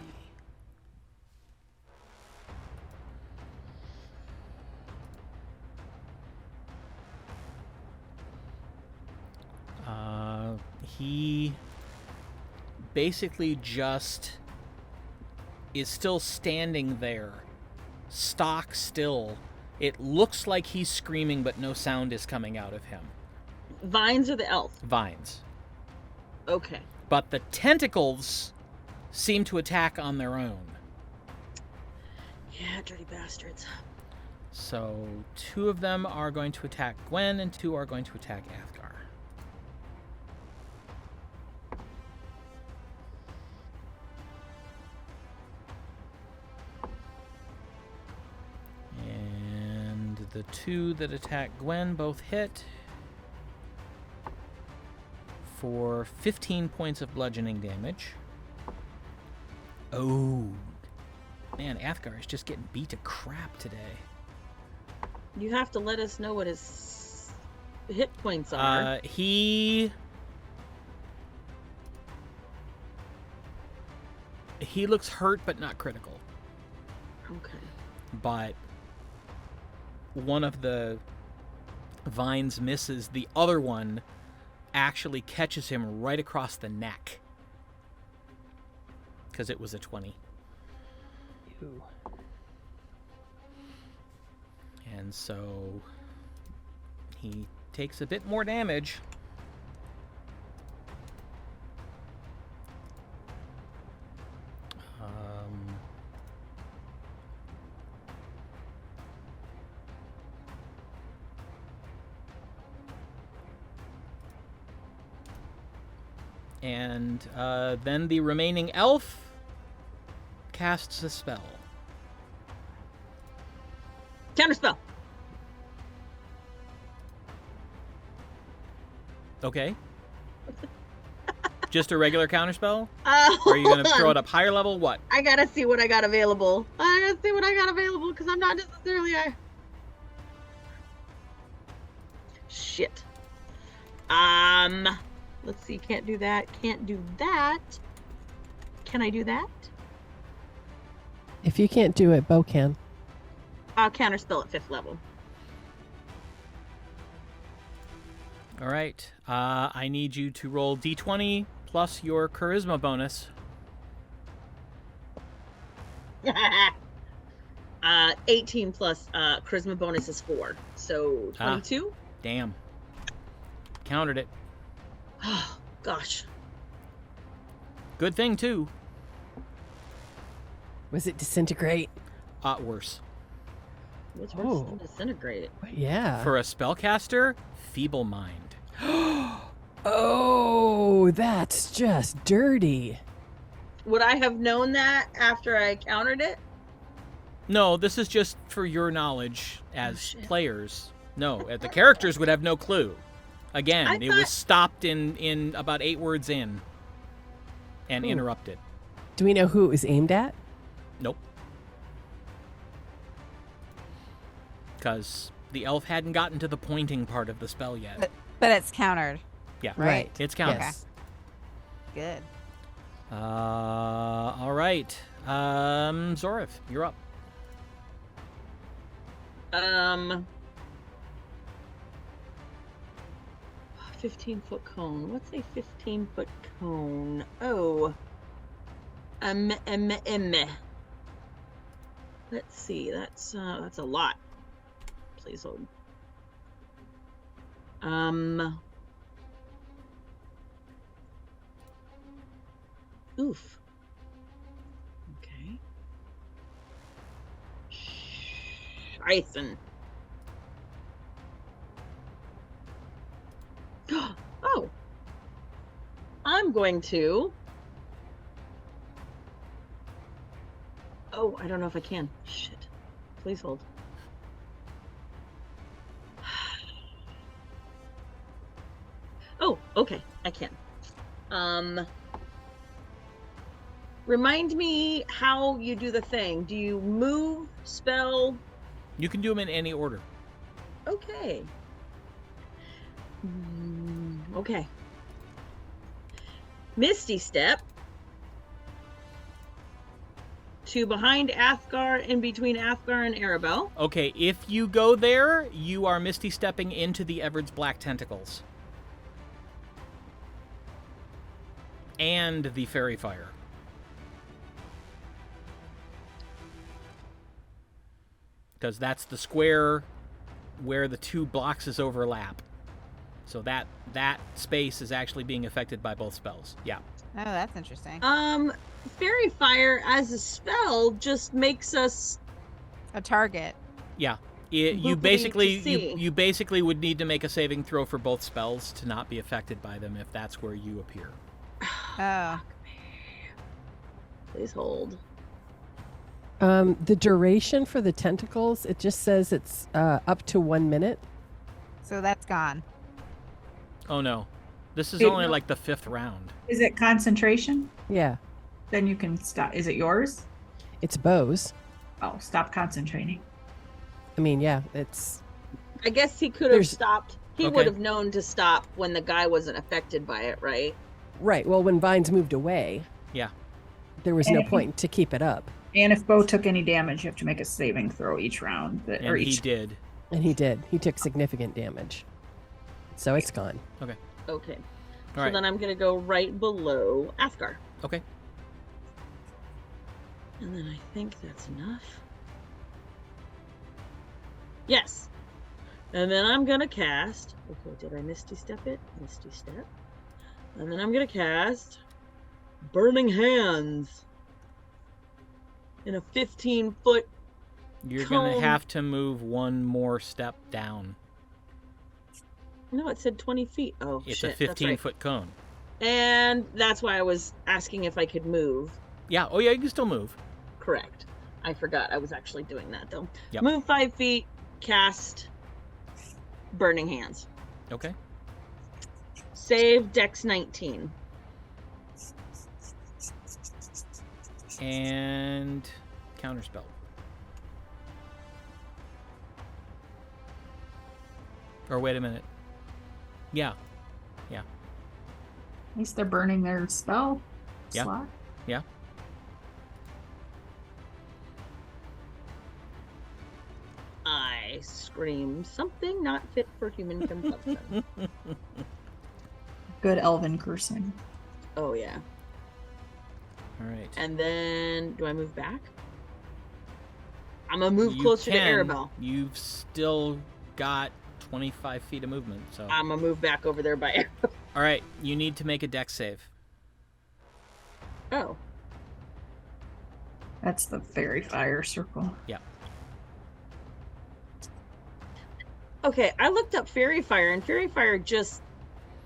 He basically just is still standing there, stock still. It looks like he's screaming, but no sound is coming out of him. Vines or the elf? Vines. Okay. But the tentacles seem to attack on their own. Yeah, dirty bastards. So 2 of them are going to attack Gwen, and 2 are going to attack Athgarr. And the 2 that attack Gwen both hit for 15 points of bludgeoning damage. Oh. Man, Athgarr is just getting beat to crap today. You have to let us know what his hit points are. He looks hurt, but not critical. Okay. But one of the vines misses. The other one actually catches him right across the neck. Because it was a 20. Ew. And so he takes a bit more damage. And then the remaining elf casts a spell. Counterspell. Okay. Just a regular counterspell? Oh, Or are you going to hold throw on. it up higher level? What? I gotta see what I got available. Because I'm not necessarily Shit. Let's see. Can't do that. Can't do that. Can I do that? If you can't do it, Bo can. I'll counterspell at 5th level. All right. I need you to roll d20 plus your charisma bonus. 18 plus charisma bonus is 4. So 22? Damn. Countered it. Oh, gosh. Good thing, too. Was it disintegrate? Worse. What's Oh. worse than disintegrate? Yeah. For a spellcaster, feeble mind. Oh, that's just dirty. Would I have known that after I countered it? No, this is just for your knowledge as shit. players. No, the characters would have no clue. Again, I it thought- was stopped in about 8 words in and Ooh. interrupted. Do we know who it was aimed at? Nope. Because the elf hadn't gotten to the pointing part of the spell yet. But it's countered. Yeah, Right. It's counted. Yes. Good. All right. Zorif, you're up. 15-foot cone. What's a 15-foot cone? Oh. Let's see. That's a lot. Please hold. Oof. Okay. Scheißen. Oh. I'm going to. Oh, I don't know if I can. Shit. Please hold. Oh, okay. I can. Remind me how you do the thing. Do you move, spell? You can do them in any order. Okay. Okay. Misty Step to behind Athgarr, in between Athgarr and Arabelle. Okay, if you go there, you are misty stepping into the Everard's black tentacles. And the fairy fire. Because that's the square where the 2 boxes overlap. So that space is actually being affected by both spells. Yeah. Oh, that's interesting. Fairy Fire as a spell just makes us A target. Yeah. You Bookity basically to see. you basically would need to make a saving throw for both spells to not be affected by them if that's where you appear. Oh. Please hold. The duration for the tentacles, it just says it's up to 1 minute. So that's gone. Oh no. This is Wait, only no. like the 5th round. Is it concentration? Yeah. Then you can stop. Is it yours? It's Bo's. Oh, stop concentrating. I mean, yeah, it's I guess he could have There's- stopped. He Okay. would have known to stop when the guy wasn't affected by it, right? right. Well, when Vines moved away, Yeah. there was no And- point to keep it up, And if Bo took any damage, you have to make a saving throw each round. And or he each. did. and he did. He took significant damage, so it's gone. Okay. All So right. then I'm gonna go right below Athgarr. Okay. And then I think that's enough. Yes. And then I'm gonna cast. Okay, did I Misty Step it? Misty Step. And then I'm gonna cast Burning Hands in a 15-foot. You're going to Cone. have to move one more step down. No, it said 20 feet. Oh, It's shit. a That's right. 15-foot cone. And that's why I was asking if I could move. Yeah. Oh, yeah, you can still move. Correct. I forgot I was actually doing that, though. Yep. Move 5 feet, cast Burning Hands. Okay. Save Dex 19. And counterspell. Or wait a minute. Yeah. At least they're burning their spell Yeah. slot. Yeah. I scream something not fit for human consumption. Good elven cursing. Oh, yeah. All right. And then, do I move back? I'm gonna move You closer to can. Arabelle. You've still got 25 feet of movement, so. I'm gonna move back over there by Arabelle. All right. You need to make a dex save. Oh. That's the fairy fire circle. Yeah. Okay, I looked up Fairy Fire, and Fairy Fire just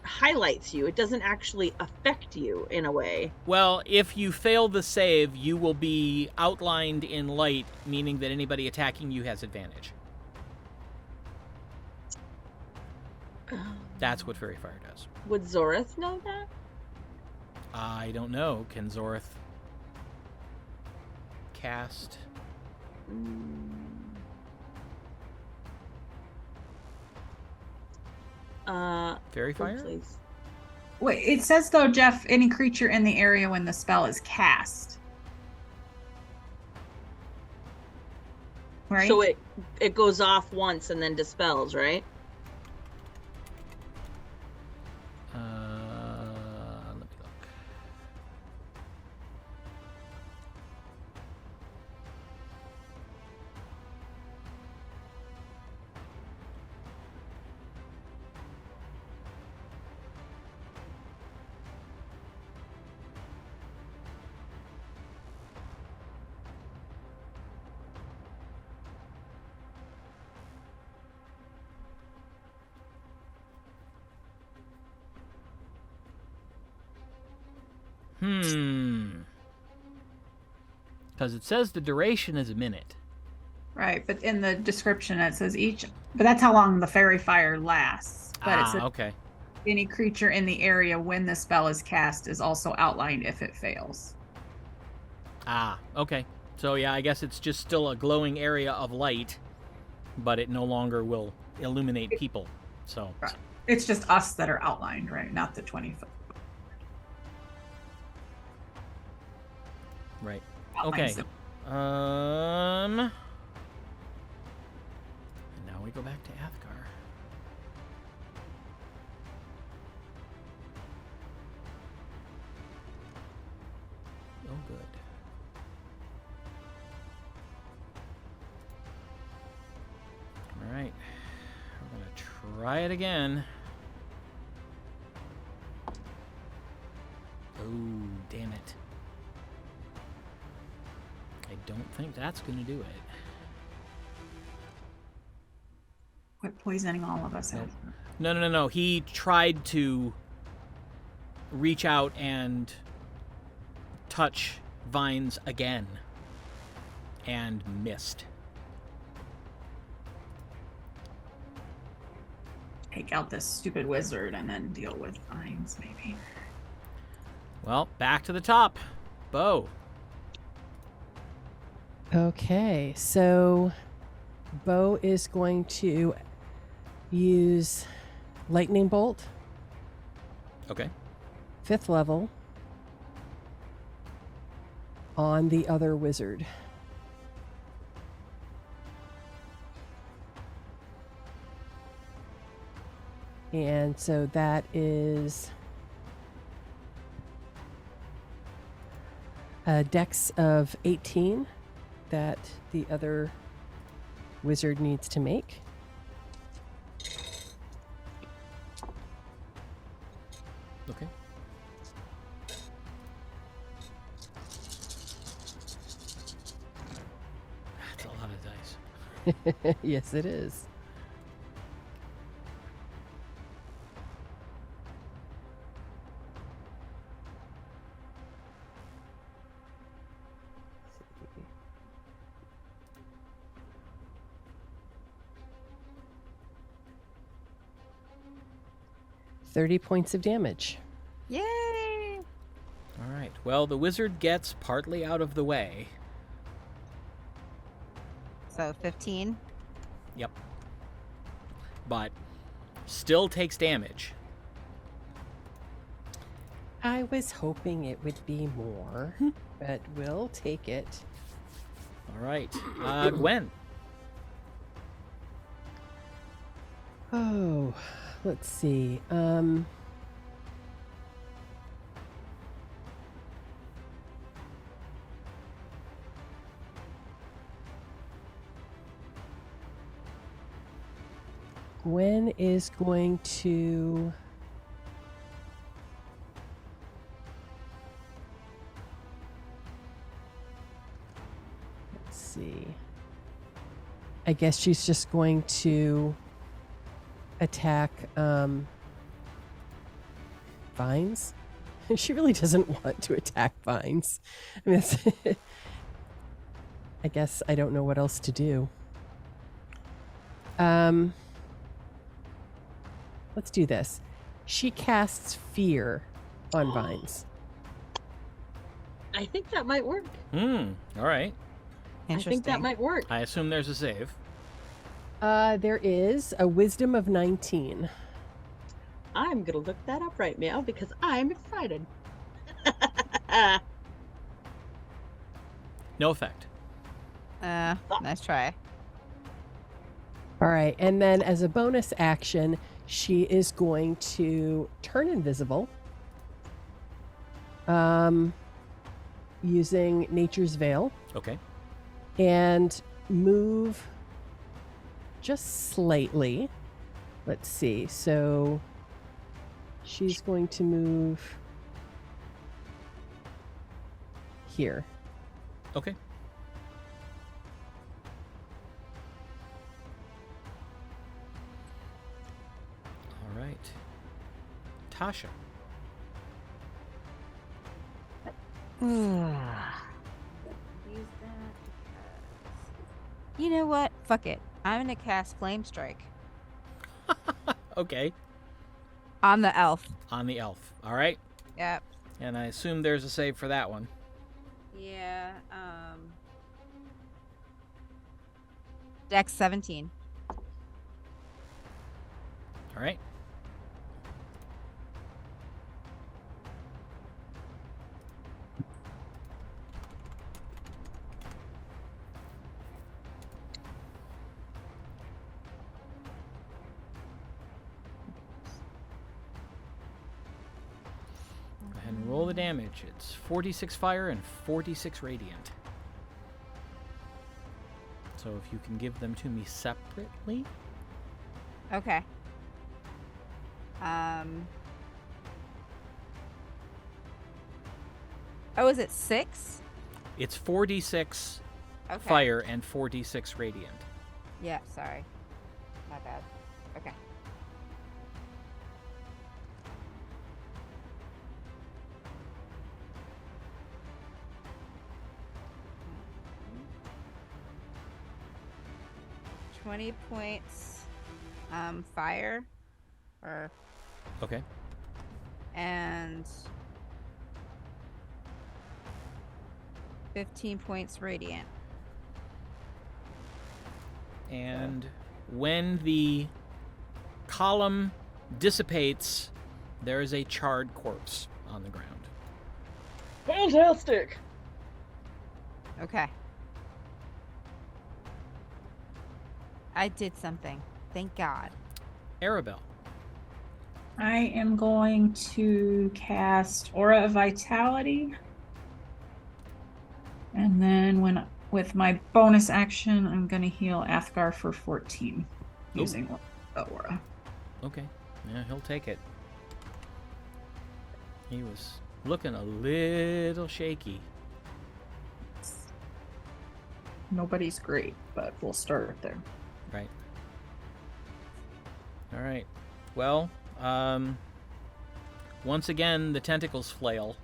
highlights you. It doesn't actually affect you in a way. Well, if you fail the save, you will be outlined in light, meaning that anybody attacking you has advantage. That's what Fairy Fire does. Would Zorith know that? I don't know. Can Zorith cast? Fairy Fire? Please. Wait, it says though, Jeff, any creature in the area when the spell is cast. Right? So it goes off once and then dispels, right? Let me look. Because it says the duration is a minute. Right, but in the description it says but that's how long the fairy fire lasts. But it says Okay. any creature in the area when the spell is cast is also outlined if it fails. Okay. So yeah, I guess it's just still a glowing area of light, but it no longer will illuminate people. So. Right. It's just us that are outlined, right? Not the 20 foot. Right. outlines Okay. them. And now we go back to Athgarr. Oh, good. All right. We're going to try it again. Oh, damn it. I don't think that's going to do it. Quit poisoning all of us. Nope. No. He tried to reach out and touch Vines again and missed. Take out this stupid wizard and then deal with vines, maybe. Well, back to the top. Bo. Okay, so Bo is going to use Lightning Bolt, Okay. 5th level, on the other wizard. And so that is a dex of 18 that the other wizard needs to make. Okay. That's a lot of dice. Yes, it is. Let's see. 30 points of damage. Yay! All right. Well, the wizard gets partly out of the way. So 15. Yep. But still takes damage. I was hoping it would be more, but we'll take it. All right. Gwen. Oh, let's see. Gwen is going to let's see. I guess she's just going to attack Vines. She really doesn't want to attack Vines. I mean, I guess I don't know what else to do. Let's do this. She casts Fear on Vines. I think that might work. All right. I think that might work. I assume there's a save. There is a Wisdom of 19. I'm gonna look that up right now because I'm excited. No effect. Nice try. All right, and then as a bonus action, she is going to turn invisible. Using Nature's Veil. Okay. And move just slightly. Let's see. So she's going to move here. Okay. All right. Tasha. Use that because... You know what? Fuck it. I'm gonna cast Flame Strike Okay. on the elf. On the elf. All right. Yep. And I assume there's a save for that one. Yeah. Dex 17. All right. Go ahead and roll the damage. It's 46 fire and 46 radiant. So if you can give them to me separately. Okay. Oh, is it 6? It's 46 Okay. fire and 46 radiant. Yeah, sorry. My bad. Okay. Mm-hmm. 20 points fire or Okay. and 15 points radiant. And when the column dissipates, there is a charred corpse on the ground. Fantastic. Okay. I did something. Thank God. Arabelle. I am going to cast Aura of Vitality. And then with my bonus action, I'm going to heal Athgarr for 14 using the Aura. Okay. Yeah, he'll take it. He was looking a little shaky. Nobody's great, but we'll start there. Right. All right. Well, once again, the tentacles flail.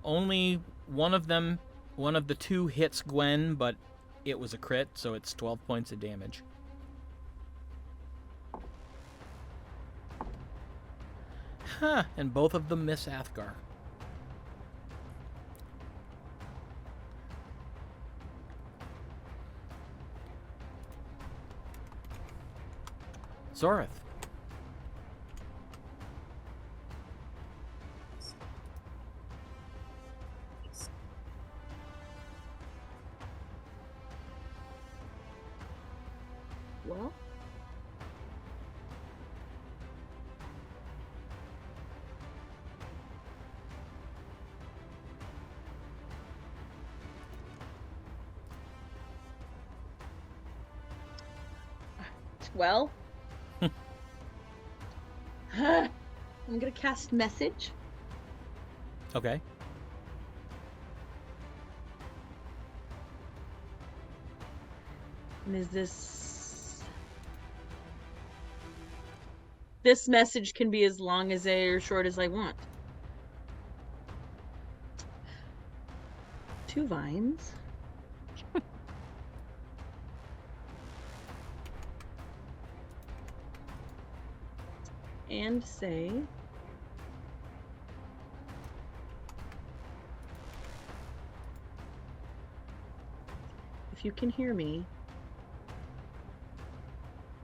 Only one of the two hits Gwen, but it was a crit, so it's 12 points of damage. Huh, and both of them miss Athgarr. Zorith. Well, I'm gonna cast message. Okay. And is this message can be as long as or short as I want. 2 vines. And say, if you can hear me,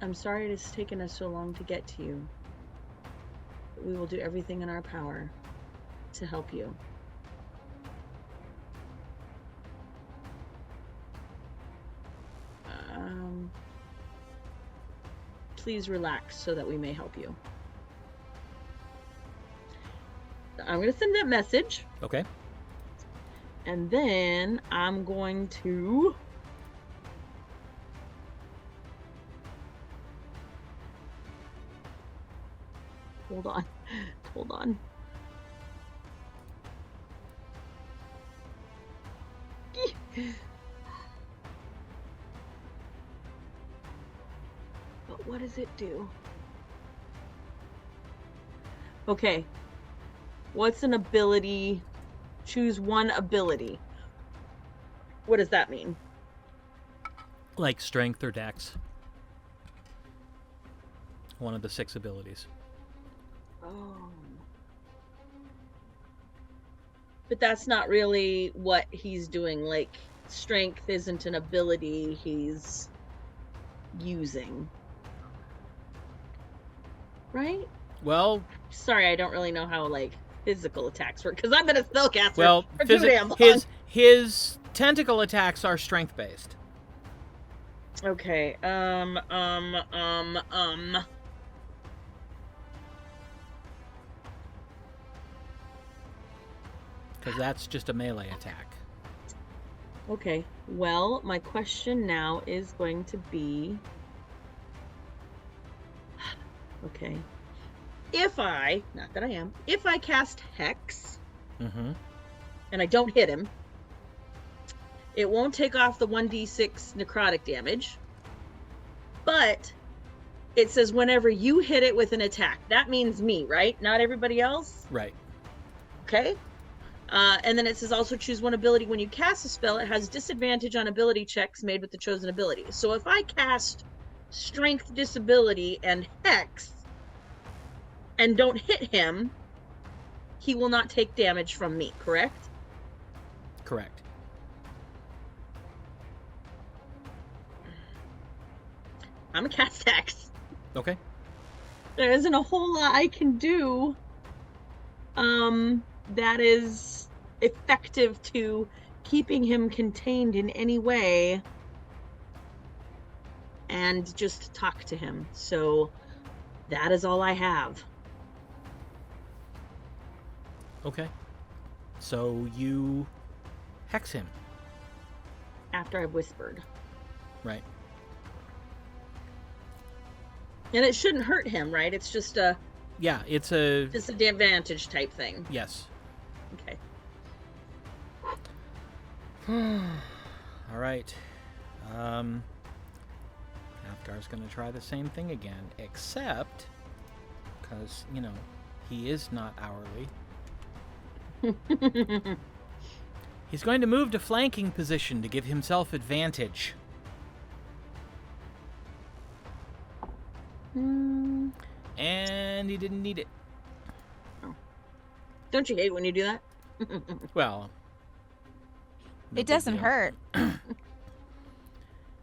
I'm sorry it has taken us so long to get to you. But we will do everything in our power to help you. Please relax so that we may help you. I'm going to send that message. Okay. And then I'm going to... Hold on. But what does it do? Okay. What's an ability? Choose one ability. What does that mean? Like strength or dex. One of the 6 abilities. Oh. But that's not really what he's doing. Like, strength isn't an ability he's using. Right? Well, sorry, I don't really know how, like, physical attacks work, because I've been a spellcaster well, for too damn long. his tentacle attacks are strength based. Okay. Because that's just a melee attack. Okay. Well, my question now is going to be... Okay. If I cast Hex, and I don't hit him, it won't take off the 1d6 necrotic damage, but it says whenever you hit it with an attack. That means me, right? Not everybody else? Right. Okay. And then it says also choose one ability. When you cast a spell, it has disadvantage on ability checks made with the chosen ability. So if I cast Strength, Disability, and Hex, and don't hit him, he will not take damage from me, correct? Correct. I'm a cast Hex. Okay. There isn't a whole lot I can do that is effective to keeping him contained in any way and just talk to him. So that is all I have. Okay. So you hex him. After I've whispered. Right. And it shouldn't hurt him, right? It's just a Yeah, it's a... disadvantage type thing. Yes. Okay. All right. Athgar's going to try the same thing again, except because, you know, he is not hourly. He's going to move to flanking position to give himself advantage. And he didn't need it. Don't you hate when you do that? Well, no It big doesn't deal. hurt.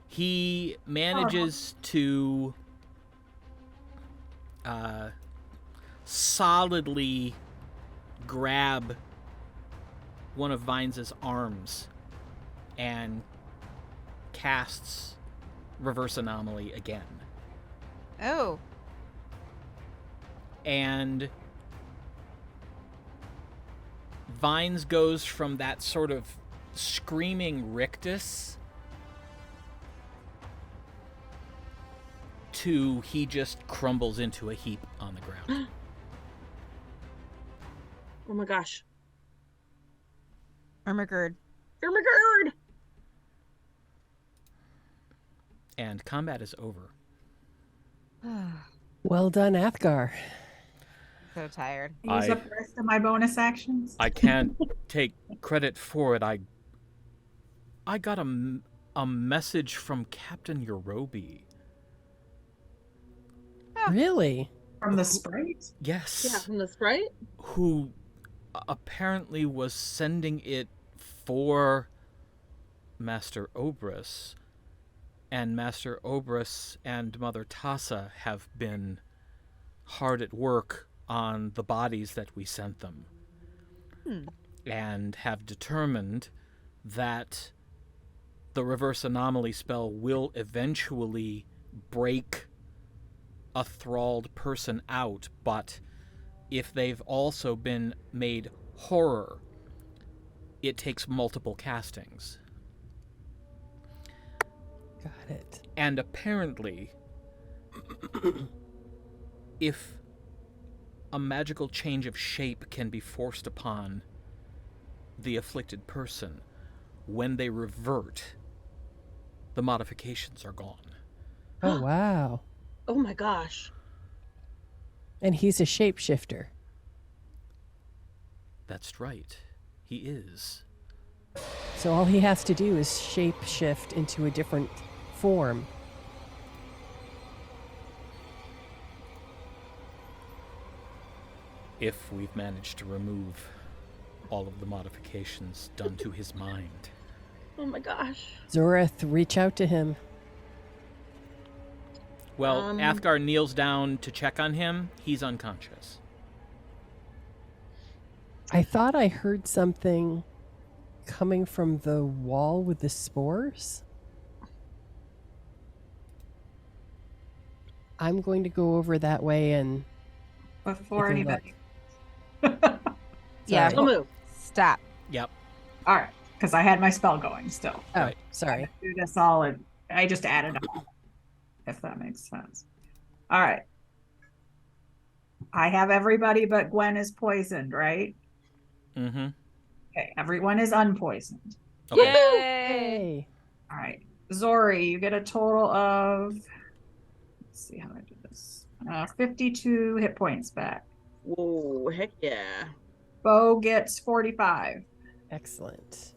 He manages to solidly grab one of Vines's arms and casts Reverse Anomaly again. Oh. And Vines goes from that sort of screaming rictus to he just crumbles into a heap on the ground. Oh my gosh. Ermagerd. Ermagerd! And combat is over. Well done, Athgarr. So tired. Use up the rest of my bonus actions. I can't take credit for it. I got a message from Captain Yorobi. Really? From the sprite? Yes. Yeah, from the sprite? Who apparently was sending it for Master Obrus. And Master Obrus and Mother Tassa have been hard at work on the bodies that we sent them. And have determined that the Reverse Anomaly spell will eventually break a thralled person out, but if they've also been made horror, it takes multiple castings. Got it. And apparently, if a magical change of shape can be forced upon the afflicted person, when they revert, the modifications are gone. Oh, wow. Oh my gosh. And he's a shapeshifter. That's right. He is. So all he has to do is shapeshift into a different form. If we've managed to remove all of the modifications done to his mind. Oh my gosh. Zoreth, reach out to him. Well, Athgarr kneels down to check on him. He's unconscious. I thought I heard something coming from the wall with the spores. I'm going to go over that way and Before take a anybody. Yeah, Sorry. I'll move. Stop. Yep. All right, because I had my spell going still. Oh, Right. sorry. Do this all, and I just added on, if that makes sense. All right. I have everybody but Gwen is poisoned, right? Mm-hmm. Okay, everyone is unpoisoned. Okay. Yay! Hey. All right. Zori, you get a total of, let's see how I do is 52 hit points back. Whoa, heck yeah. Bo gets 45. Excellent.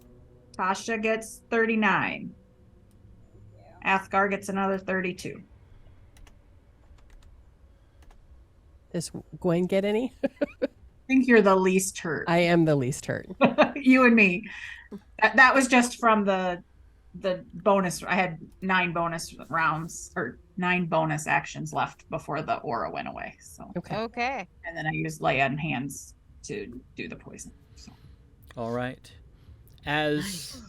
Tasha gets 39. Athgarr gets another 32. Does Gwen get any? I think you're the least hurt. I am the least hurt. You and me. That was just from the bonus. I had 9 bonus rounds or 9 bonus actions left before the aura went away. So Okay. and then I used lay on hands to do the poison. So All right. As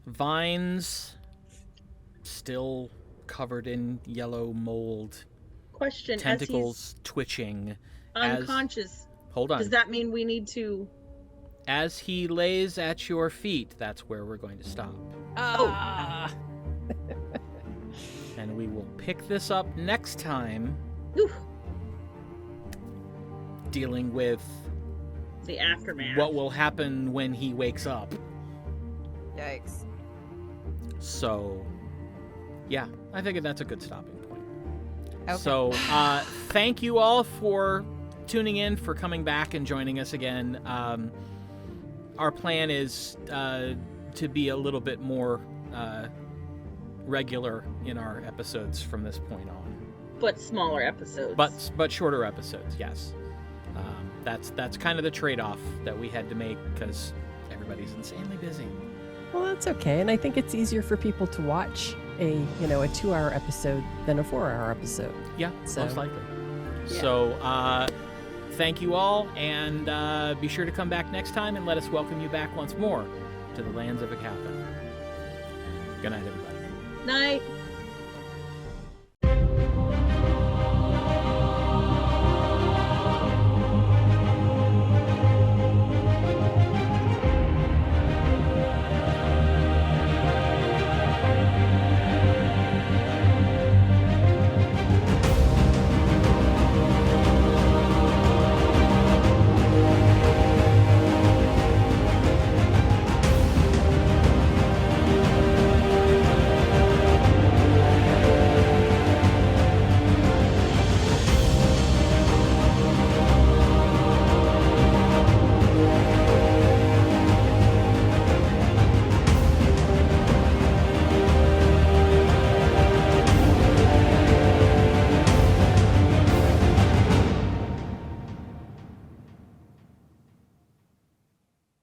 vines still covered in yellow mold, Question. tentacles twitching. As he's unconscious. Hold on. Does that mean we need to? As he lays at your feet, that's where we're going to stop. And we will pick this up next time, Oof, dealing with the aftermath. what will happen when he wakes up. Yikes. So, yeah, I think that's a good stopping point. Okay. So, thank you all for tuning in, for coming back and joining us again. Our plan is to be a little bit more regular in our episodes from this point on. But smaller episodes. But shorter episodes, yes. That's kind of the trade-off that we had to make because everybody's insanely busy. Well, that's okay. And I think it's easier for people to watch a 2-hour episode than a 4-hour episode. Yeah, So- most likely. Yeah. So, thank you all, and be sure to come back next time and let us welcome you back once more to the lands of Aecathan. Good night, everybody. Night.